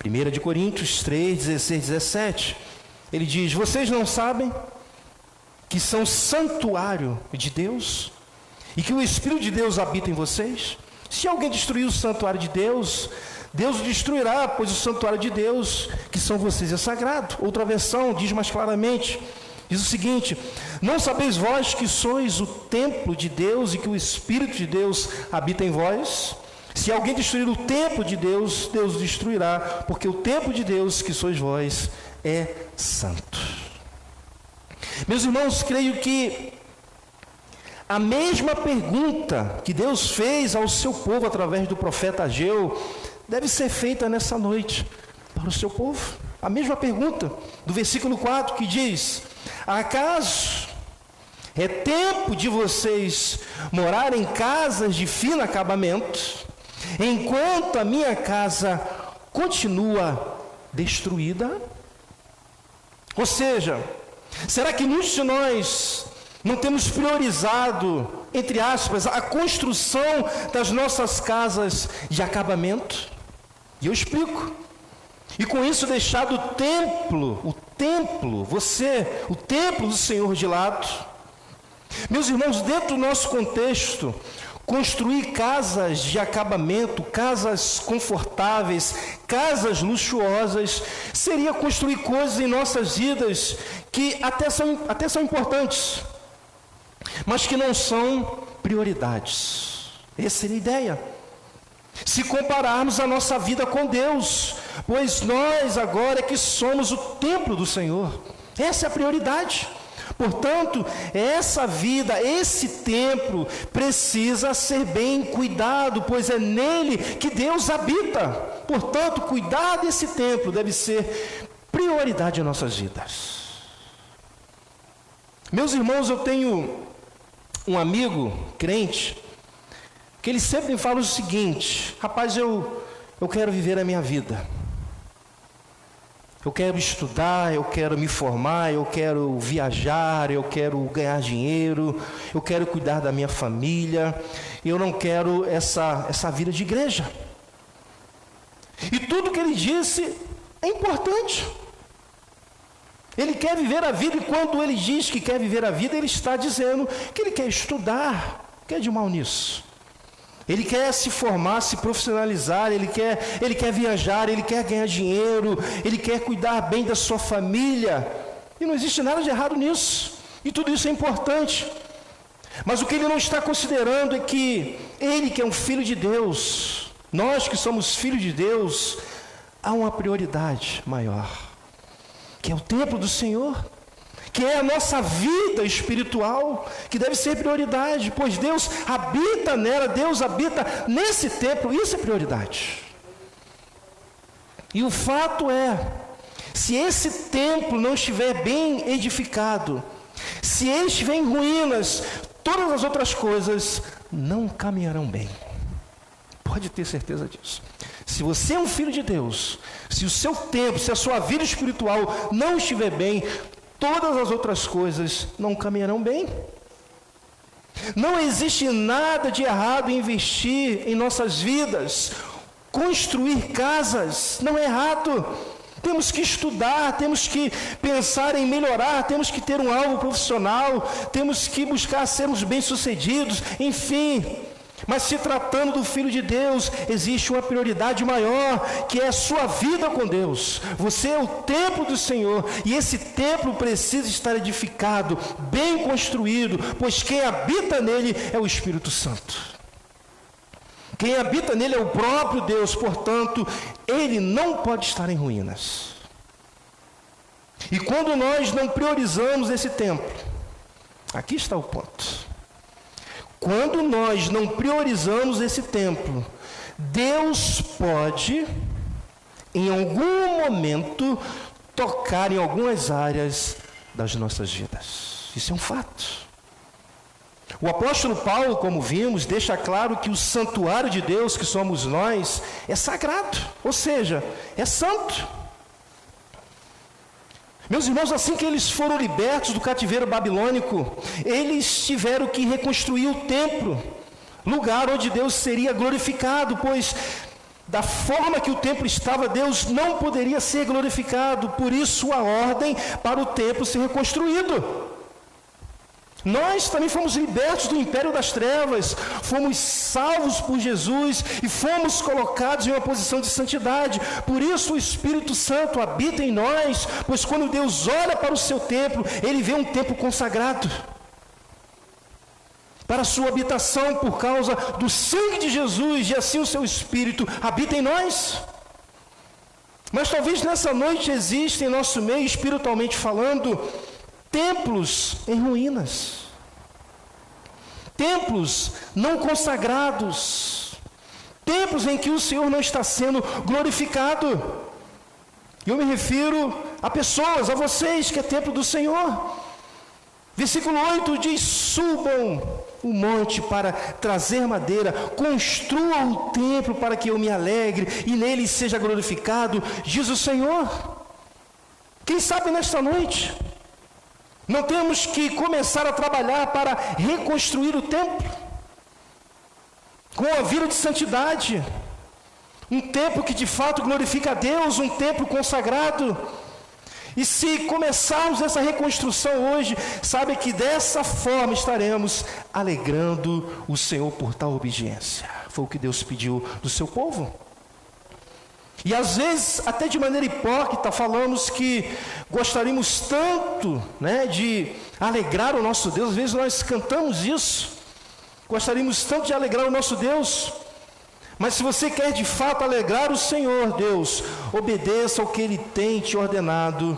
1 Coríntios 3, 16, 17. Ele diz: vocês não sabem que são santuário de Deus e que o Espírito de Deus habita em vocês? Se alguém destruir o santuário de Deus, Deus o destruirá, pois o santuário de Deus, que são vocês, é sagrado. Outra versão diz mais claramente, diz o seguinte: não sabeis vós que sois o templo de Deus e que o Espírito de Deus habita em vós? Se alguém destruir o templo de Deus, Deus o destruirá, porque o templo de Deus, que sois vós, é santo. Meus irmãos, creio que a mesma pergunta que Deus fez ao seu povo através do profeta Ageu deve ser feita nessa noite para o seu povo. A mesma pergunta do versículo 4 que diz: acaso É tempo de vocês morarem em casas de fino acabamento, enquanto a minha casa continua destruída? Ou seja, será que muitos de nós não temos priorizado, entre aspas, a construção das nossas casas de acabamento? E eu explico. E com isso deixado o templo do Senhor de lado. Meus irmãos, dentro do nosso contexto, construir casas de acabamento, casas confortáveis, casas luxuosas, seria construir coisas em nossas vidas que até são importantes, mas que não são prioridades. Essa seria a ideia. Se compararmos a nossa vida com Deus, pois nós agora é que somos o templo do Senhor. Essa é a prioridade. Portanto, essa vida, esse templo, precisa ser bem cuidado, pois é nele que Deus habita. Portanto, cuidar desse templo deve ser prioridade em nossas vidas. Meus irmãos, eu tenho um amigo crente, que ele sempre me fala o seguinte: rapaz, eu quero viver a minha vida. Eu quero estudar, eu quero me formar, eu quero viajar, eu quero ganhar dinheiro, eu quero cuidar da minha família, eu não quero essa vida de igreja. E tudo que ele disse é importante. Ele quer viver a vida, e quando ele diz que quer viver a vida, ele está dizendo que ele quer estudar. O que é de mal nisso? Ele quer se formar, se profissionalizar, ele quer viajar, ele quer ganhar dinheiro, ele quer cuidar bem da sua família. E não existe nada de errado nisso. E tudo isso é importante. Mas o que ele não está considerando é que ele, que é um filho de Deus, nós que somos filhos de Deus, há uma prioridade maior, que é o templo do Senhor, que é a nossa vida espiritual, que deve ser prioridade, pois Deus habita nela, Deus habita nesse templo, isso é prioridade. E o fato é, se esse templo não estiver bem edificado, se ele estiver em ruínas, todas as outras coisas não caminharão bem. Pode ter certeza disso. Se você é um filho de Deus, se o seu templo, se a sua vida espiritual não estiver bem, todas as outras coisas não caminharão bem. Não existe nada de errado em investir em nossas vidas, construir casas, não é errado. Temos que estudar, temos que pensar em melhorar, temos que ter um alvo profissional, temos que buscar sermos bem-sucedidos, enfim. Mas se tratando do Filho de Deus, existe uma prioridade maior, que é a sua vida com Deus. Você é o templo do Senhor, e esse templo precisa estar edificado, bem construído, pois quem habita nele é o Espírito Santo. Quem habita nele é o próprio Deus, portanto, ele não pode estar em ruínas. E quando nós não priorizamos esse templo, aqui está o ponto. Quando nós não priorizamos esse templo, Deus pode, em algum momento, tocar em algumas áreas das nossas vidas. Isso é um fato. O apóstolo Paulo, como vimos, deixa claro que o santuário de Deus, que somos nós, é sagrado, ou seja, é santo. Meus irmãos, assim que eles foram libertos do cativeiro babilônico, eles tiveram que reconstruir o templo, lugar onde Deus seria glorificado, pois da forma que o templo estava, Deus não poderia ser glorificado, por isso a ordem para o templo ser reconstruído. Nós também fomos libertos do império das trevas, fomos salvos por Jesus e fomos colocados em uma posição de santidade. Por isso o Espírito Santo habita em nós, pois quando Deus olha para o seu templo, ele vê um templo consagrado para a sua habitação por causa do sangue de Jesus, e assim o seu Espírito habita em nós. Mas talvez nessa noite exista em nosso meio, espiritualmente falando, templos em ruínas, templos não consagrados, templos em que o Senhor não está sendo glorificado. Eu me refiro a pessoas, a vocês, que é templo do Senhor. Versículo 8 diz: subam o monte para trazer madeira, construam o templo para que eu me alegre e nele seja glorificado, diz o Senhor. Quem sabe nesta noite não temos que começar a trabalhar para reconstruir o templo com a vida de santidade, um templo que de fato glorifica a Deus, um templo consagrado. E se começarmos essa reconstrução hoje, sabe que dessa forma estaremos alegrando o Senhor por tal obediência. Foi o que Deus pediu do seu povo. E às vezes, até de maneira hipócrita, falamos que gostaríamos tanto, de alegrar o nosso Deus. Às vezes nós cantamos isso. Gostaríamos tanto de alegrar o nosso Deus. Mas se você quer de fato alegrar o Senhor Deus, obedeça ao que Ele tem te ordenado,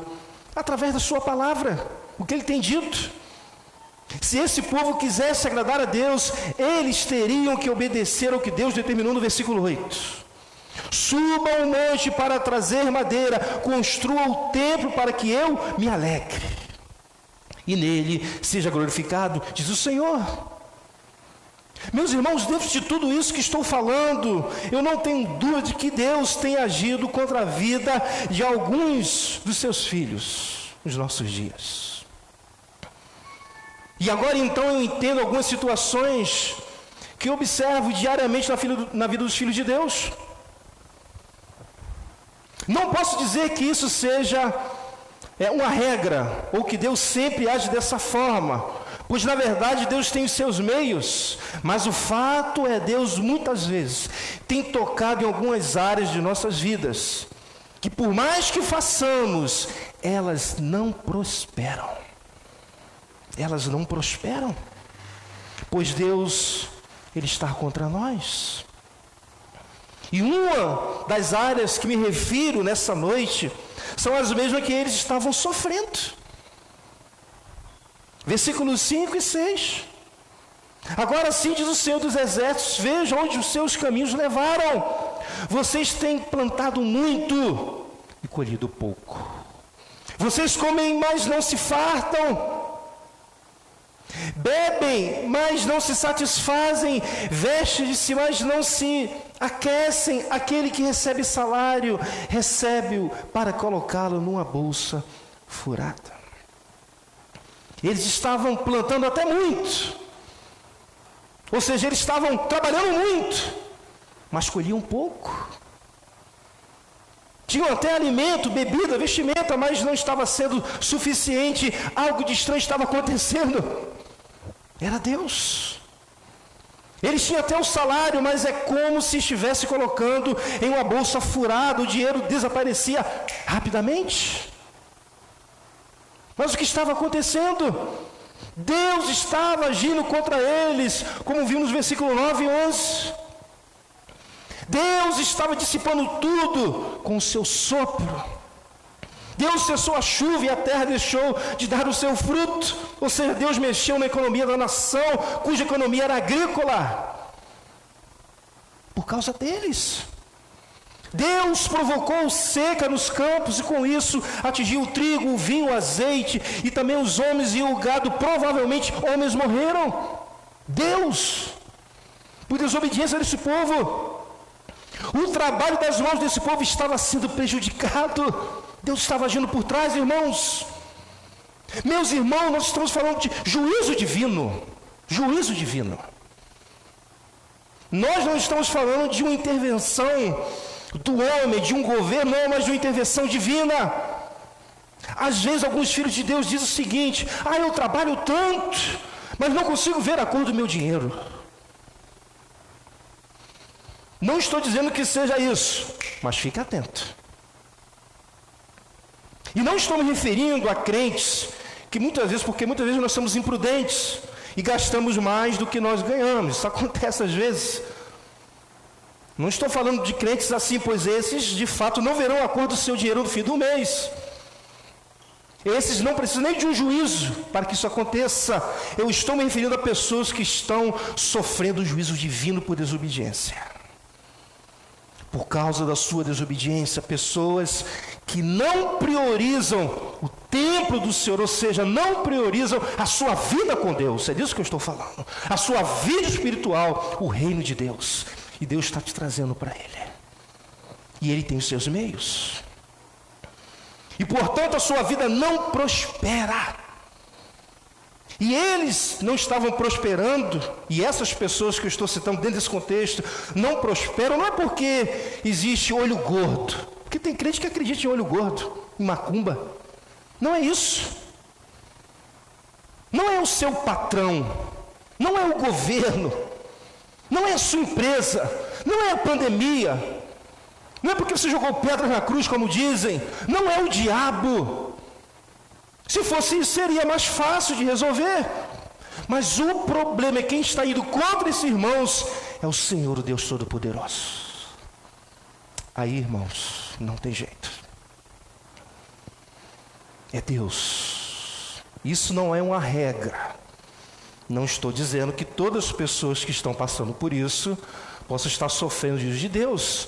através da sua palavra, o que Ele tem dito. Se esse povo quisesse agradar a Deus, eles teriam que obedecer ao que Deus determinou no versículo 8. Subam o monte para trazer madeira, construam o templo para que eu me alegre, e nele seja glorificado, diz o Senhor. Meus irmãos, dentro de tudo isso que estou falando, eu não tenho dúvida de que Deus tem agido contra a vida de alguns dos seus filhos nos nossos dias. E agora então eu entendo algumas situações que observo diariamente na vida dos filhos de Deus. Não posso dizer que isso seja uma regra, ou que Deus sempre age dessa forma, pois na verdade Deus tem os seus meios, mas o fato é, Deus muitas vezes tem tocado em algumas áreas de nossas vidas, que por mais que façamos, elas não prosperam. Elas não prosperam, pois Deus, Ele está contra nós. E uma das áreas que me refiro nessa noite, são as mesmas que eles estavam sofrendo. Versículos 5 e 6. Agora sim diz o Senhor dos Exércitos: vejam onde os seus caminhos levaram. Vocês têm plantado muito e colhido pouco. Vocês comem, mas não se fartam. Bebem, mas não se satisfazem. Vestem-se, mas não se aquecem. Aquele que recebe salário, recebe-o para colocá-lo numa bolsa furada. Eles estavam plantando até muito, ou seja, eles estavam trabalhando muito, mas colhiam pouco. Tinham até alimento, bebida, vestimenta, mas não estava sendo suficiente. Algo de estranho estava acontecendo. Era Deus. Eles tinham até o salário, mas é como se estivesse colocando em uma bolsa furada. O dinheiro desaparecia rapidamente. Mas o que estava acontecendo? Deus estava agindo contra eles, como vimos nos versículos 9 e 11. Deus estava dissipando tudo com o seu sopro. Deus cessou a chuva e a terra deixou de dar o seu fruto. Ou seja, Deus mexeu na economia da nação, cuja economia era agrícola, por causa deles. Deus provocou seca nos campos e com isso atingiu o trigo, o vinho, o azeite, e também os homens e o gado. Provavelmente homens morreram. Deus, por desobediência desse povo, o trabalho das mãos desse povo estava sendo prejudicado. Deus estava agindo por trás, irmãos. Meus irmãos, nós estamos falando de juízo divino. Juízo divino. Nós não estamos falando de uma intervenção do homem, de um governo, não, mas de uma intervenção divina. Às vezes alguns filhos de Deus dizem o seguinte: eu trabalho tanto, mas não consigo ver a cor do meu dinheiro. Não estou dizendo que seja isso, mas fique atento. E não estou me referindo a crentes que muitas vezes nós somos imprudentes e gastamos mais do que nós ganhamos. Isso acontece às vezes. Não estou falando de crentes assim, pois esses de fato não verão a cor do seu dinheiro no fim do mês. Esses não precisam nem de um juízo para que isso aconteça. Eu estou me referindo a pessoas que estão sofrendo o juízo divino por desobediência. Por causa da sua desobediência, pessoas que não priorizam o templo do Senhor, ou seja, não priorizam a sua vida com Deus. É disso que eu estou falando. A sua vida espiritual, o reino de Deus. E Deus está te trazendo para Ele. E Ele tem os seus meios. E portanto a sua vida não prospera. E eles não estavam prosperando, e essas pessoas que eu estou citando dentro desse contexto, não prosperam, não é porque existe olho gordo. Porque tem crente que acredita em olho gordo, em macumba. Não é isso. Não é o seu patrão, não é o governo, não é a sua empresa, não é a pandemia, não é porque você jogou pedras na cruz, como dizem, não é o diabo. Se fosse isso, seria mais fácil de resolver. Mas o problema é quem está indo contra esses irmãos é o Senhor, o Deus Todo-Poderoso. Aí, irmãos, não tem jeito. É Deus. Isso não é uma regra. Não estou dizendo que todas as pessoas que estão passando por isso possam estar sofrendo o juízo de Deus.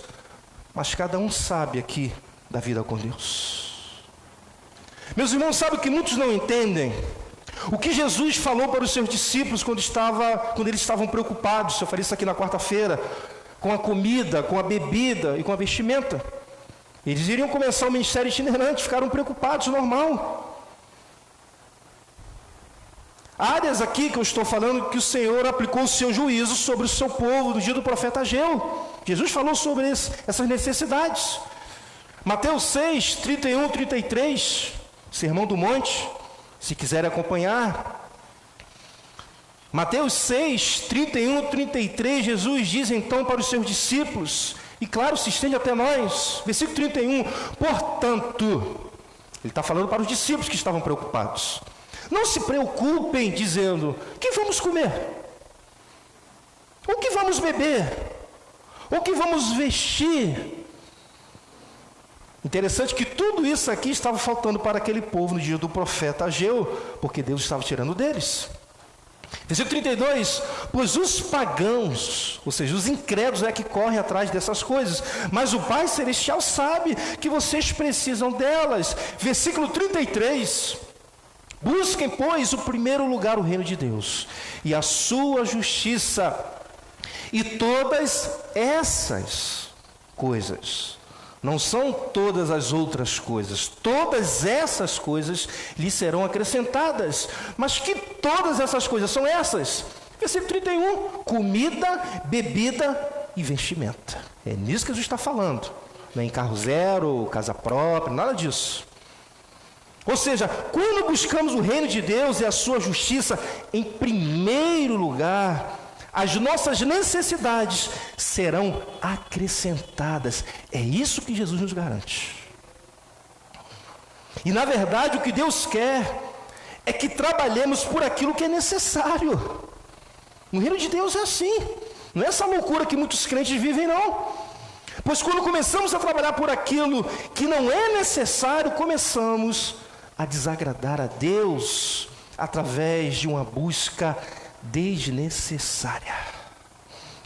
Mas cada um sabe aqui da vida com Deus. Meus irmãos, sabe o que muitos não entendem? O que Jesus falou para os seus discípulos quando eles estavam preocupados, eu falei isso aqui na quarta-feira, com a comida, com a bebida e com a vestimenta. Eles iriam começar um ministério itinerante, ficaram preocupados, normal. Áreas aqui que eu estou falando que o Senhor aplicou o seu juízo sobre o seu povo no dia do profeta Ageu. Jesus falou sobre essas necessidades. Mateus 6, 31, 33... Sermão do Monte, se quiser acompanhar. Mateus 6, 31, 33, Jesus diz então para os seus discípulos, e claro, se estende até nós, versículo 31, portanto, ele está falando para os discípulos que estavam preocupados, não se preocupem dizendo, o que vamos comer? O que vamos beber? O que vamos vestir? Interessante que tudo isso aqui estava faltando para aquele povo no dia do profeta Ageu, porque Deus estava tirando deles. Versículo 32, pois os pagãos, ou seja, os incrédulos é que correm atrás dessas coisas, mas o Pai Celestial sabe que vocês precisam delas. Versículo 33, busquem, pois, o primeiro lugar, o reino de Deus, e a sua justiça, e todas essas coisas, não são todas as outras coisas, todas essas coisas lhe serão acrescentadas. Mas que todas essas coisas são essas? Versículo 31, comida, bebida e vestimenta. É nisso que Jesus está falando. Não é em carro zero, casa própria, nada disso. Ou seja, quando buscamos o reino de Deus e a sua justiça, em primeiro lugar, as nossas necessidades serão acrescentadas. É isso que Jesus nos garante. E na verdade o que Deus quer é que trabalhemos por aquilo que é necessário. No reino de Deus é assim. Não é essa loucura que muitos crentes vivem, não. Pois quando começamos a trabalhar por aquilo que não é necessário, começamos a desagradar a Deus através de uma busca desnecessária.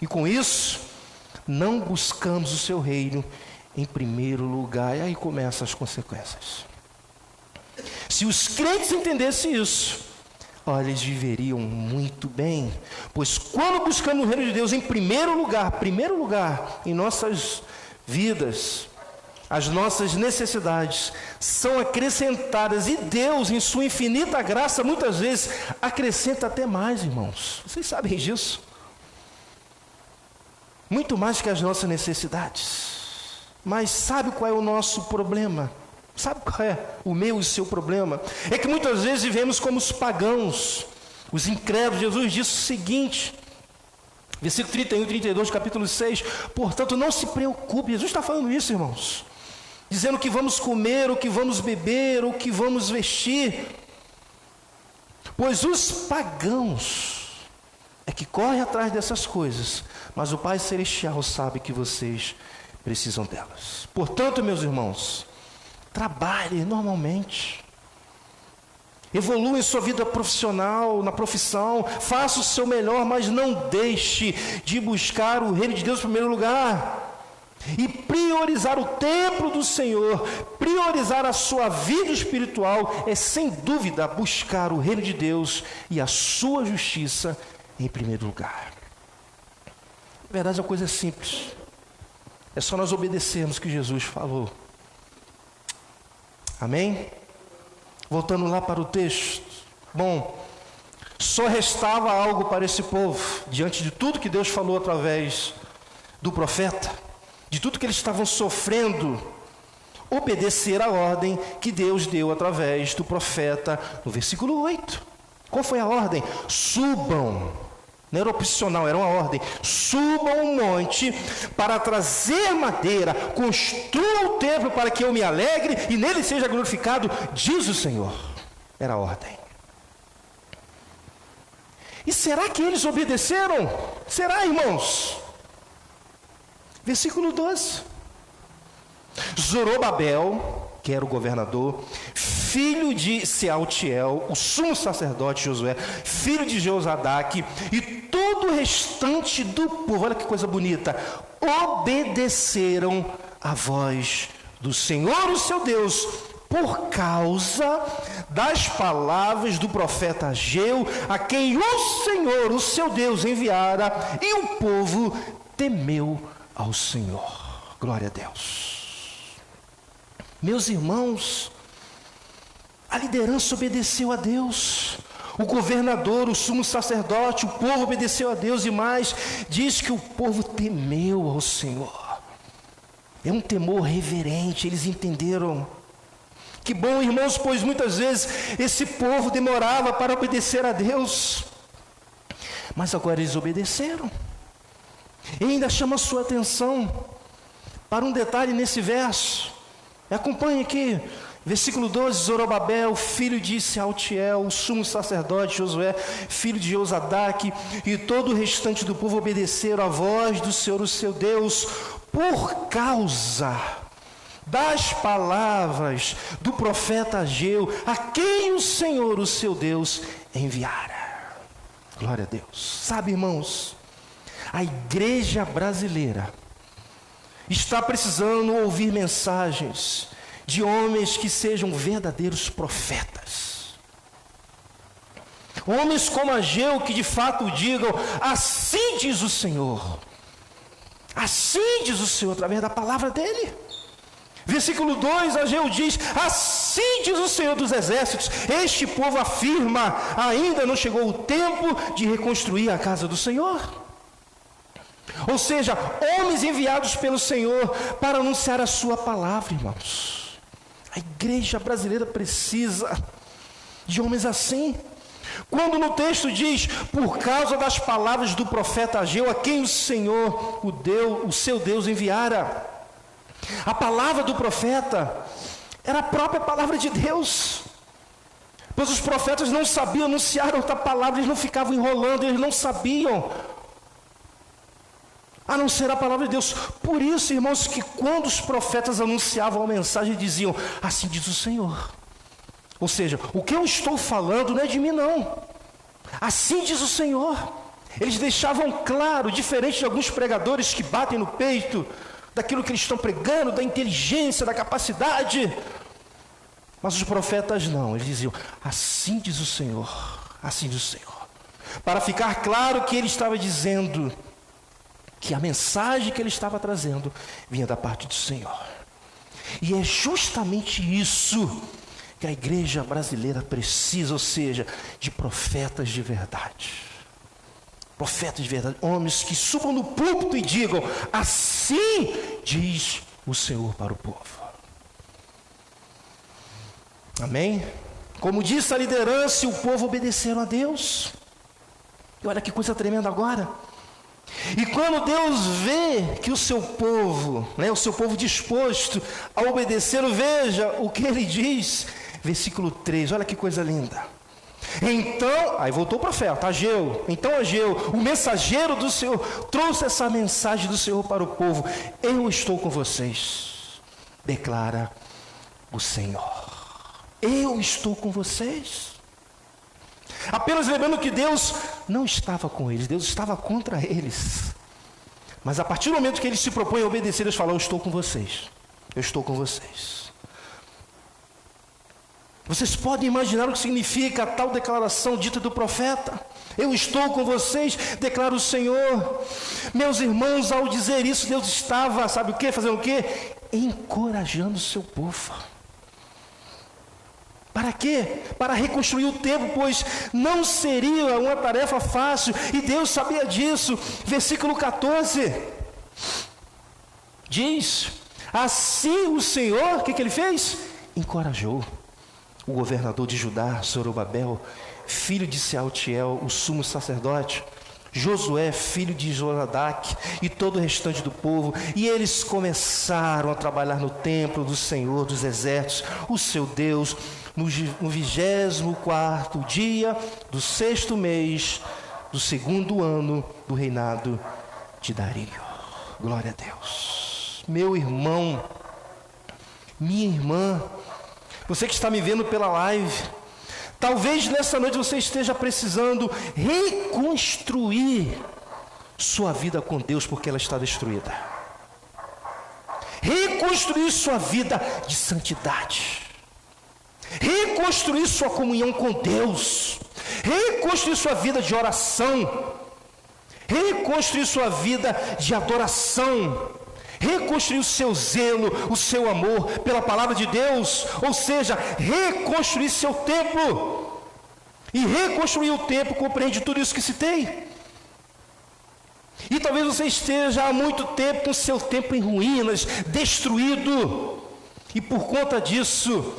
E com isso, não buscamos o seu reino em primeiro lugar. E aí começam as consequências. Se os crentes entendessem isso, olha, eles viveriam muito bem. Pois quando buscamos o reino de Deus em primeiro lugar em nossas vidas, as nossas necessidades são acrescentadas, e Deus, em sua infinita graça, muitas vezes acrescenta até mais, irmãos. Vocês sabem disso? Muito mais que as nossas necessidades. Mas sabe qual é o nosso problema? Sabe qual é o meu e o seu problema? É que muitas vezes vivemos como os pagãos, os incrédulos. Jesus disse o seguinte, versículo 31 e 32, capítulo 6, portanto não se preocupe. Jesus está falando isso, irmãos, dizendo o que vamos comer, o que vamos beber, o que vamos vestir, pois os pagãos é que correm atrás dessas coisas, mas o Pai Celestial sabe que vocês precisam delas. Portanto, meus irmãos, trabalhe normalmente, evolua em sua vida profissional, na profissão, faça o seu melhor, mas não deixe de buscar o reino de Deus em primeiro lugar. E priorizar o templo do Senhor, priorizar a sua vida espiritual, é sem dúvida buscar o reino de Deus e a sua justiça em primeiro lugar. Na verdade, a coisa é simples. É só nós obedecermos o que Jesus falou. Amém? Voltando lá para o texto. Bom, só restava algo para esse povo, diante de tudo que Deus falou através do profeta, de tudo que eles estavam sofrendo, obedecer a ordem que Deus deu através do profeta, no versículo 8. Qual foi a ordem? Subam, não era opcional, era uma ordem. Subam um monte para trazer madeira, construam o templo para que eu me alegre e nele seja glorificado, diz o Senhor. Era a ordem. E será que eles obedeceram? Será, irmãos? Versículo 12. Zorobabel, que era o governador, filho de Sealtiel, o sumo sacerdote Josué, filho de Josadaque, e todo o restante do povo, olha que coisa bonita, obedeceram a voz do Senhor, o seu Deus, por causa das palavras do profeta Ageu, a quem o Senhor, o seu Deus, enviara, e o povo temeu ao Senhor. Glória a Deus. Meus irmãos, a liderança obedeceu a Deus, o governador, o sumo sacerdote, o povo obedeceu a Deus, e mais, diz que o povo temeu ao Senhor. É um temor reverente, eles entenderam. Que bom, irmãos, pois muitas vezes esse povo demorava para obedecer a Deus, mas agora eles obedeceram. E ainda chama a sua atenção para um detalhe nesse verso. Acompanhe aqui, versículo 12, Zorobabel, filho de Sealtiel, o sumo sacerdote Josué, filho de Josadaque, e todo o restante do povo obedeceram à voz do Senhor, o seu Deus, por causa das palavras do profeta Ageu, a quem o Senhor, o seu Deus, enviara. Glória a Deus. Sabe, irmãos, a igreja brasileira está precisando ouvir mensagens de homens que sejam verdadeiros profetas. Homens como Ageu, que de fato digam, assim diz o Senhor. Assim diz o Senhor, através da palavra dele. Versículo 2, Ageu diz, assim diz o Senhor dos exércitos, este povo afirma, ainda não chegou o tempo de reconstruir a casa do Senhor. Ou seja, homens enviados pelo Senhor para anunciar a sua palavra, irmãos. A igreja brasileira precisa de homens assim. Quando no texto diz, por causa das palavras do profeta Ageu, a quem o Senhor, o seu Deus, enviara. A palavra do profeta era a própria palavra de Deus. Pois os profetas não sabiam anunciar outra palavra, eles não ficavam enrolando, eles não sabiam a não ser a palavra de Deus. Por isso, irmãos, que quando os profetas anunciavam a mensagem, diziam, assim diz o Senhor. Ou seja, o que eu estou falando não é de mim não, assim diz o Senhor. Eles deixavam claro, diferente de alguns pregadores que batem no peito daquilo que eles estão pregando, da inteligência, da capacidade. Mas os profetas não, eles diziam, assim diz o Senhor, assim diz o Senhor. Para ficar claro que ele estava dizendo que a mensagem que ele estava trazendo vinha da parte do Senhor. E é justamente isso que a igreja brasileira precisa, ou seja, de profetas de verdade. Profetas de verdade, homens que subam no púlpito e digam, assim diz o Senhor para o povo. Amém? Como disse a liderança, o povo obedeceram a Deus. E olha que coisa tremenda agora. E quando Deus vê que o seu povo, o seu povo disposto a obedecer, veja o que ele diz, versículo 3, olha que coisa linda. Então, aí voltou o profeta, Ageu. Então Ageu, o mensageiro do Senhor, trouxe essa mensagem do Senhor para o povo. Eu estou com vocês, declara o Senhor. Eu estou com vocês. Apenas lembrando que Deus não estava com eles, Deus estava contra eles. Mas a partir do momento que eles se propõem a obedecer, Deus fala: eu estou com vocês. Eu estou com vocês. Vocês podem imaginar o que significa a tal declaração dita do profeta? Eu estou com vocês, declara o Senhor. Meus irmãos, ao dizer isso, Deus estava, sabe o quê? Fazendo o quê? Encorajando o seu povo. Para quê? Para reconstruir o templo, pois não seria uma tarefa fácil, e Deus sabia disso. Versículo 14 diz: assim o Senhor, o que ele fez? Encorajou o governador de Judá, Zorobabel, filho de Sealtiel, o sumo sacerdote, Josué, filho de Josadaque, e todo o restante do povo, e eles começaram a trabalhar no templo do Senhor dos Exércitos, o seu Deus, no 24º dia do 6º mês do 2º ano do reinado de Dario. Glória a Deus. Meu irmão, minha irmã, você que está me vendo pela live, talvez nessa noite você esteja precisando reconstruir sua vida com Deus, porque ela está destruída. Reconstruir sua vida de santidade. Reconstruir sua comunhão com Deus. Reconstruir sua vida de oração. Reconstruir sua vida de adoração. Reconstruir o seu zelo, o seu amor pela palavra de Deus, ou seja, reconstruir seu templo. E reconstruir o templo compreende tudo isso que citei. E talvez você esteja há muito tempo com seu templo em ruínas, destruído, e por conta disso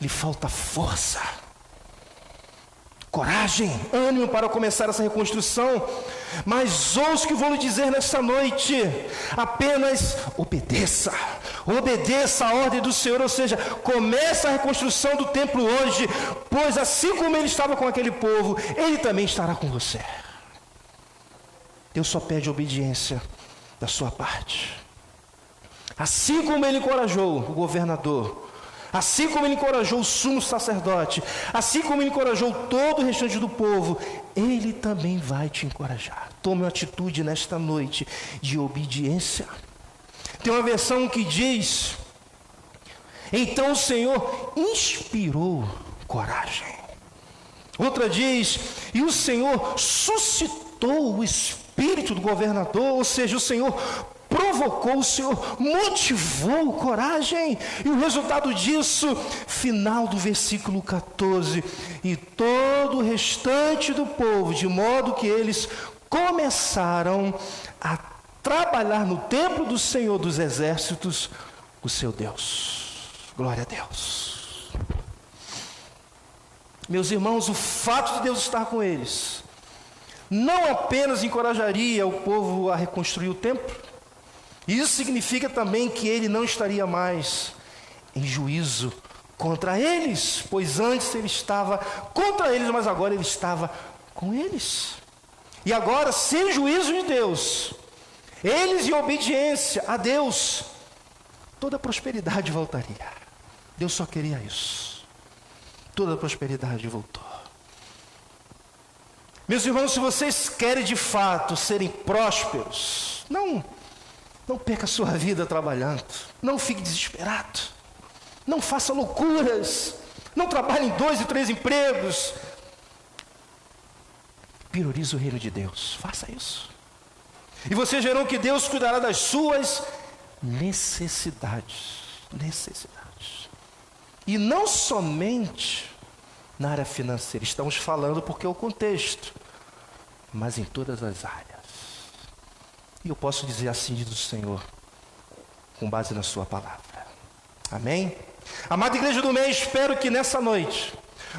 lhe falta força, coragem, ânimo para começar essa reconstrução. Mas ouça o que vou lhe dizer nesta noite: apenas obedeça a ordem do Senhor, ou seja, comece a reconstrução do templo hoje, pois assim como ele estava com aquele povo, ele também estará com você. Deus só pede obediência da sua parte. Assim como ele encorajou o governador, assim como ele encorajou o sumo sacerdote, assim como ele encorajou todo o restante do povo, ele também vai te encorajar. Tome uma atitude nesta noite de obediência. Tem uma versão que diz: então o Senhor inspirou coragem. Outra diz: e o Senhor suscitou o espírito do governador, ou seja, o Senhor provocou, o Senhor motivou coragem. E o resultado disso, final do versículo 14: e todo o restante do povo, de modo que eles começaram a trabalhar no templo do Senhor dos Exércitos, o seu Deus. Glória a Deus. Meus irmãos, o fato de Deus estar com eles não apenas encorajaria o povo a reconstruir o templo, isso significa também que ele não estaria mais em juízo contra eles, pois antes ele estava contra eles, mas agora ele estava com eles. E agora, sem juízo de Deus, eles em obediência a Deus, toda a prosperidade voltaria. Deus só queria isso. Toda a prosperidade voltou. Meus irmãos, se vocês querem de fato serem prósperos, não perca a sua vida trabalhando. Não fique desesperado. Não faça loucuras. Não trabalhe em 2 e 3 empregos. Priorize o reino de Deus. Faça isso. E vocês verão que Deus cuidará das suas necessidades. E não somente na área financeira. Estamos falando porque é o contexto. Mas em todas as áreas. E eu posso dizer assim, diz o Senhor, com base na sua palavra. Amém? Amada igreja do meio, espero que nessa noite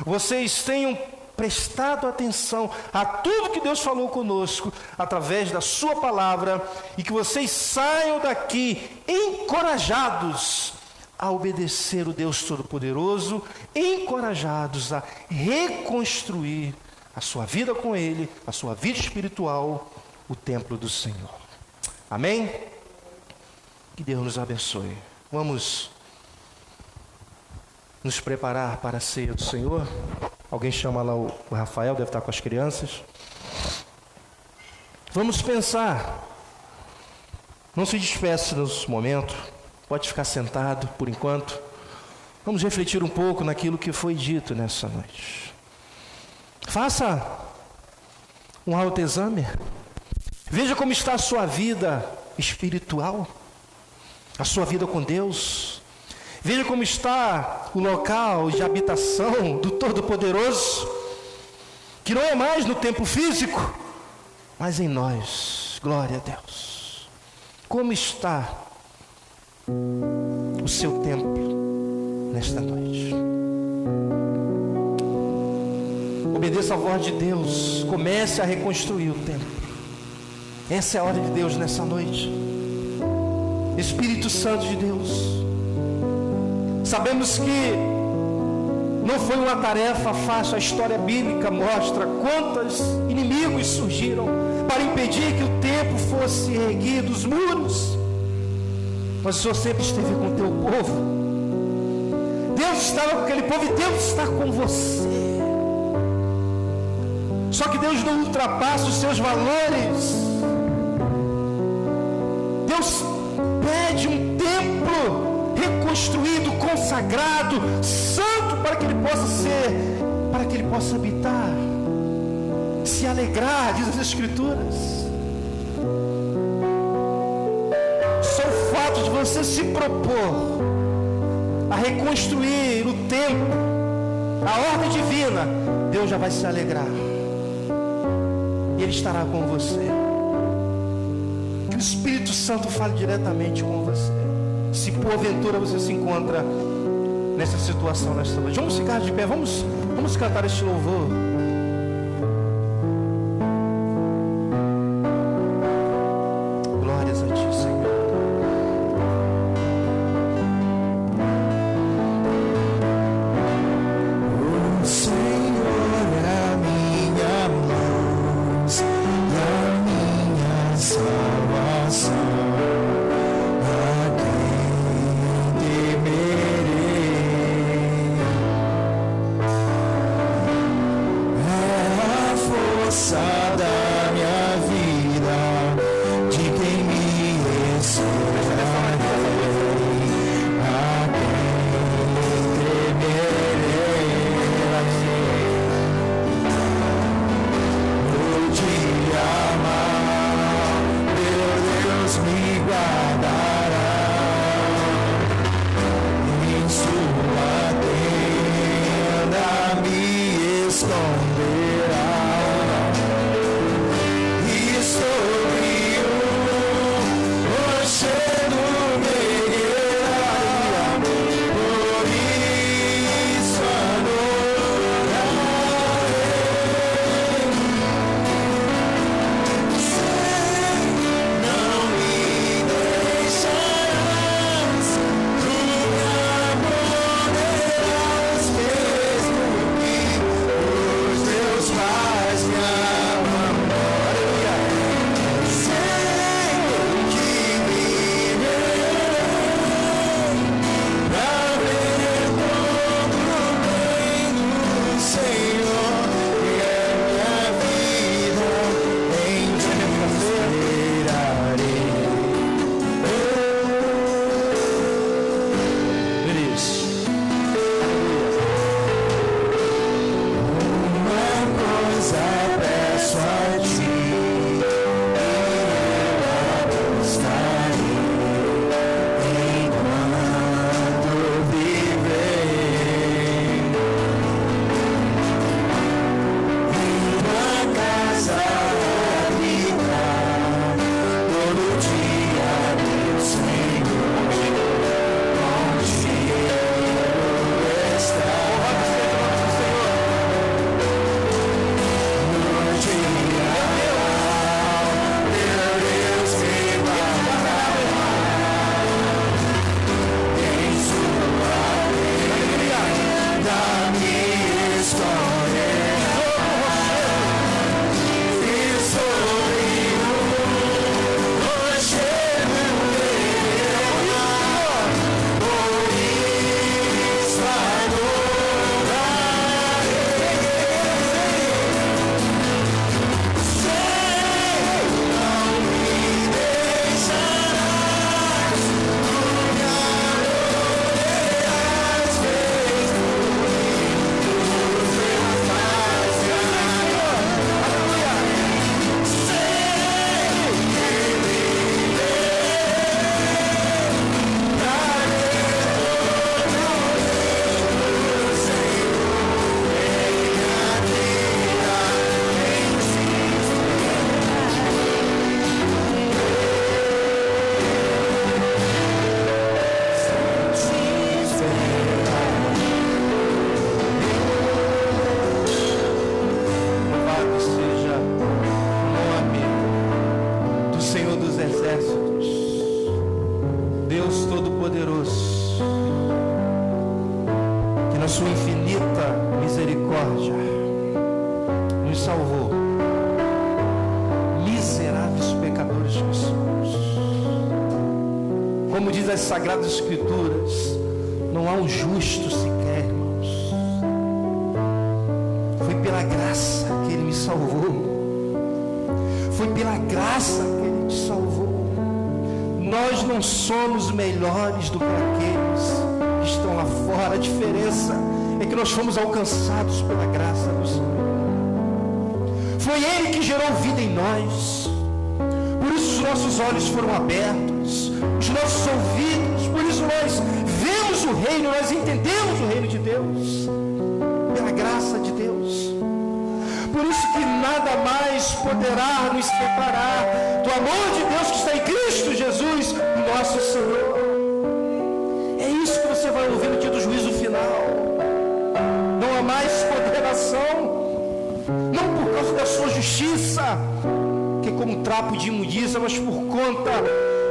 vocês tenham prestado atenção a tudo que Deus falou conosco através da sua palavra, e que vocês saiam daqui encorajados a obedecer o Deus Todo-Poderoso, encorajados a reconstruir a sua vida com Ele, a sua vida espiritual, o templo do Senhor. Amém? Que Deus nos abençoe. Vamos nos preparar para a ceia do Senhor. Alguém chama lá o Rafael, deve estar com as crianças. Vamos pensar Não se despeça nesse momento, pode ficar sentado por enquanto. Vamos refletir um pouco naquilo que foi dito nessa noite. Faça um autoexame. Veja como está a sua vida espiritual, a sua vida com Deus. Veja como está o local de habitação do Todo-Poderoso, que não é mais no templo físico, mas em nós. Glória a Deus. Como está o seu templo nesta noite? Obedeça a voz de Deus. Comece a reconstruir o templo. Essa é a hora de Deus nessa noite. Espírito Santo de Deus, sabemos que não foi uma tarefa fácil. A história bíblica mostra quantos inimigos surgiram para impedir que o templo fosse erguido, os muros. Mas o Senhor sempre esteve com o teu povo. Deus estava com aquele povo e Deus está com você. Só que Deus não ultrapassa os seus valores. Deus pede um templo reconstruído, consagrado, santo, para que ele possa ser, para que ele possa habitar, se alegrar, diz as Escrituras. Só o fato de você se propor a reconstruir o templo, a ordem divina, Deus já vai se alegrar. E Ele estará com você. Que o Espírito Santo fale diretamente com você. Se porventura você se encontra nessa situação nesta noite, vamos ficar de pé, vamos cantar este louvor. Glórias a Ti, Senhor. O Senhor é a minha luz e a minha salvação. A quem temerei? É a força da minha vida, de quem me esperarei. A quem temerei? No dia mau, meu Deus me guardará, em sua tenda me esconderá, e sobre o rochedo me guiará. Por isso não me deixará. Todo-Poderoso, que na sua infinita misericórdia nos salvou, miseráveis pecadores que somos. Como diz as Sagradas Escrituras, não há um justo sequer, irmãos. Foi pela graça que Ele me salvou. Foi pela graça que Ele te salvou. Nós não somos melhores do que aqueles que estão lá fora. A diferença é que nós fomos alcançados pela graça do Senhor. Foi Ele que gerou vida em nós. Por isso os nossos olhos foram abertos, os nossos ouvidos. Por isso nós vemos o reino, nós entendemos o reino de Deus, pela graça de Deus. Por isso que nada mais poderá nos separar do amor de Deus que está em Cristo Jesus, nosso Senhor. É isso que você vai ouvir no dia do juízo final. Não há mais condenação, não por causa da sua justiça, que é como um trapo de imundícia, mas por conta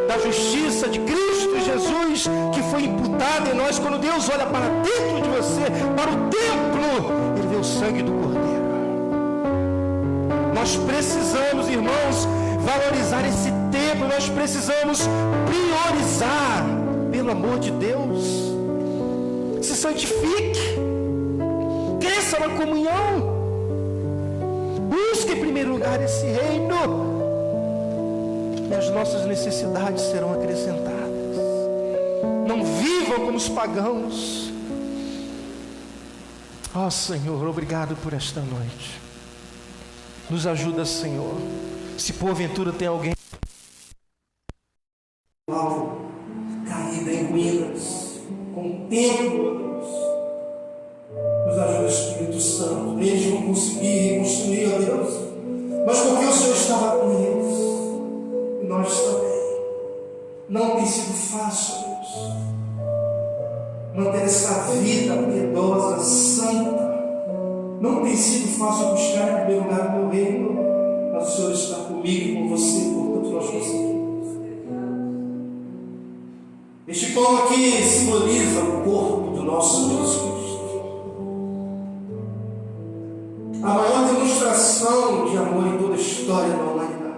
da justiça de Cristo Jesus, que foi imputada em nós. Quando Deus olha para dentro de você, para o templo, Ele vê o sangue do Cordeiro. Nós precisamos, irmãos, valorizar esse templo. Nós precisamos priorizar, pelo amor de Deus. Se santifique, cresça na comunhão, busque em primeiro lugar esse reino, e as nossas necessidades serão acrescentadas. Não vivam como os pagãos. Ó Senhor, obrigado por esta noite. Nos ajuda, Senhor. Se porventura tem alguém caído em ruínas, com o templo, Deus, nos ajuda, Espírito Santo. Eles vão conseguir reconstruir, ó Deus, mas porque o Senhor estava com eles, e nós também. Não tem sido fácil, Deus, manter essa vida piedosa, santa. Não tem sido fácil buscar em primeiro lugar o meu reino, mas o Senhor está comigo e com você, portanto nós conseguimos. Este pão aqui simboliza o corpo do nosso Deus Cristo. A maior demonstração de amor em toda a história da humanidade.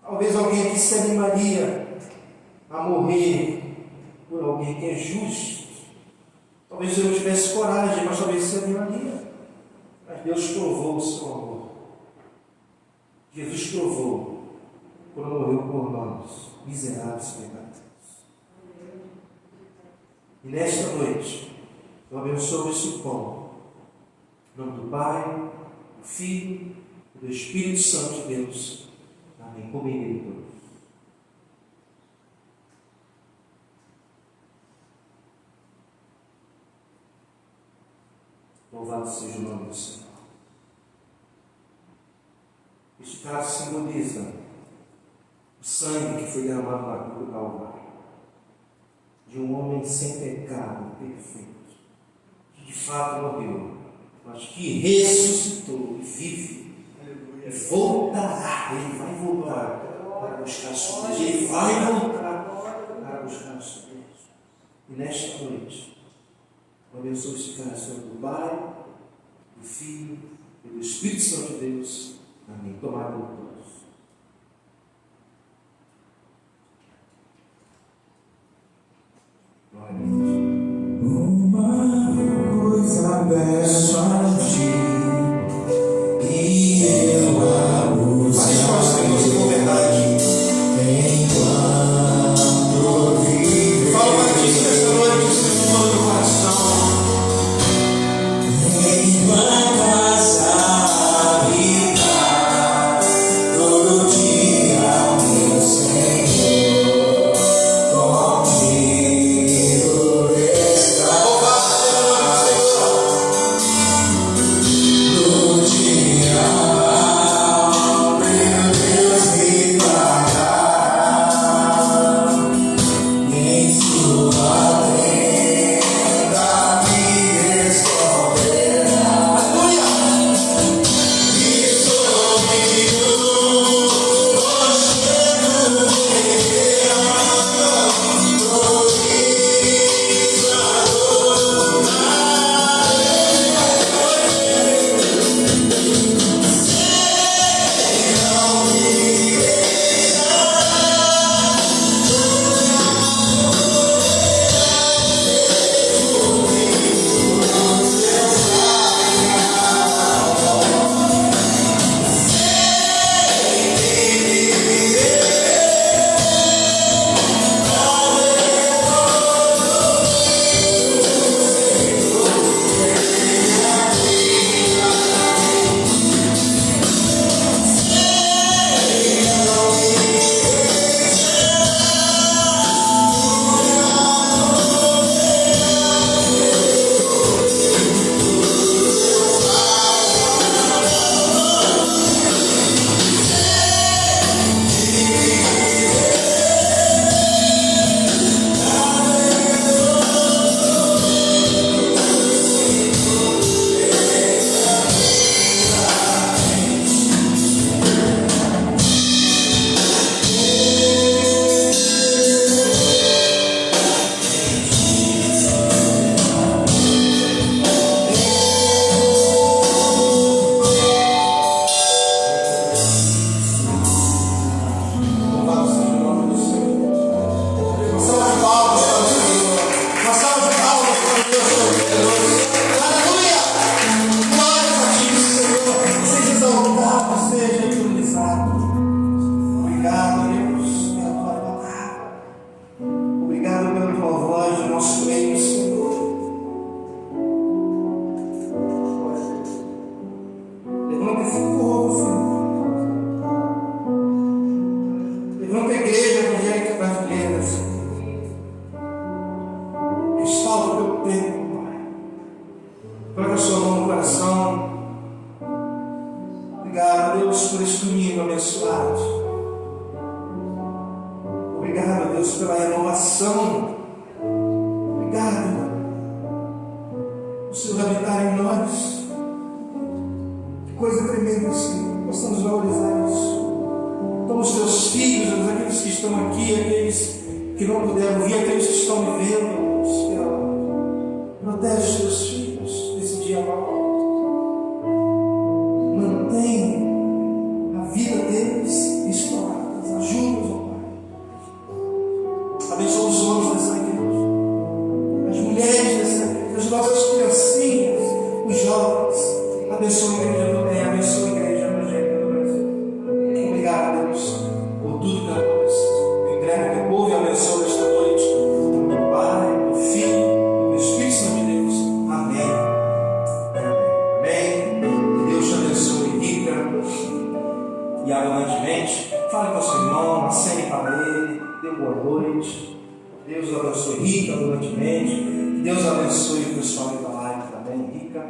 Talvez alguém aqui se animaria a morrer por alguém que é justo. Talvez eu não tivesse coragem, mas talvez se animaria. Mas Deus provou o seu amor. Jesus provou quando morreu por nós, miseráveis pecadores. E nesta noite, eu abençoo esse pão, em nome do Pai, do Filho e do Espírito Santo de Deus. Amém. Comem todos. Louvado seja o nome do Senhor. Este cálice simboliza o sangue que foi derramado na cruz do Calvário, de um homem sem pecado, perfeito, que de fato morreu, mas que ressuscitou e vive, e voltará. Ele vai voltar para buscar a sua igreja. Ele vai voltar para buscar a sua igreja. E nesta noite, eu abençoo esse cálice do Pai, do Filho e do Espírito Santo de Deus. Amém. Tomai por todos. Glória a Deus. Uma coisa peço a ti, e eu a buscarei. Mas nós temos com verdade. Enquanto viver. Fala para ti nesta noite, Senhor, do coração. Em tua casa. Deus, pela renovação. Obrigado por Senhor habitar em nós. Que coisa tremenda, Senhor. Possamos valorizar isso. Então, os teus filhos, aqueles que estão aqui, aqueles que não puderam vir, aqueles que estão me vendo, Senhor, protege os teus filhos nesse dia mau. Mantém a vida deles restauradas. Ajuda-os, ó Pai. Abençoa os homens dessa igreja, as mulheres dessa igreja, as nossas criancinhas, os jovens. Abençoa a igreja também, abençoa a igreja evangélica do Brasil. Obrigado, Deus, por tudo que aconteceu. Eu entrego o teu povo e abençoa esta noite. Em nome do Pai, do Filho e do Espírito Santo de Deus. Amém. Amém. Que Deus te abençoe rica e abundantemente. Fale com o seu irmão, acene para ele, dê boa noite. Deus o abençoe rica, abundantemente. Que Deus abençoe o pessoal da live também, rica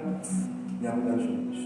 e abundantemente.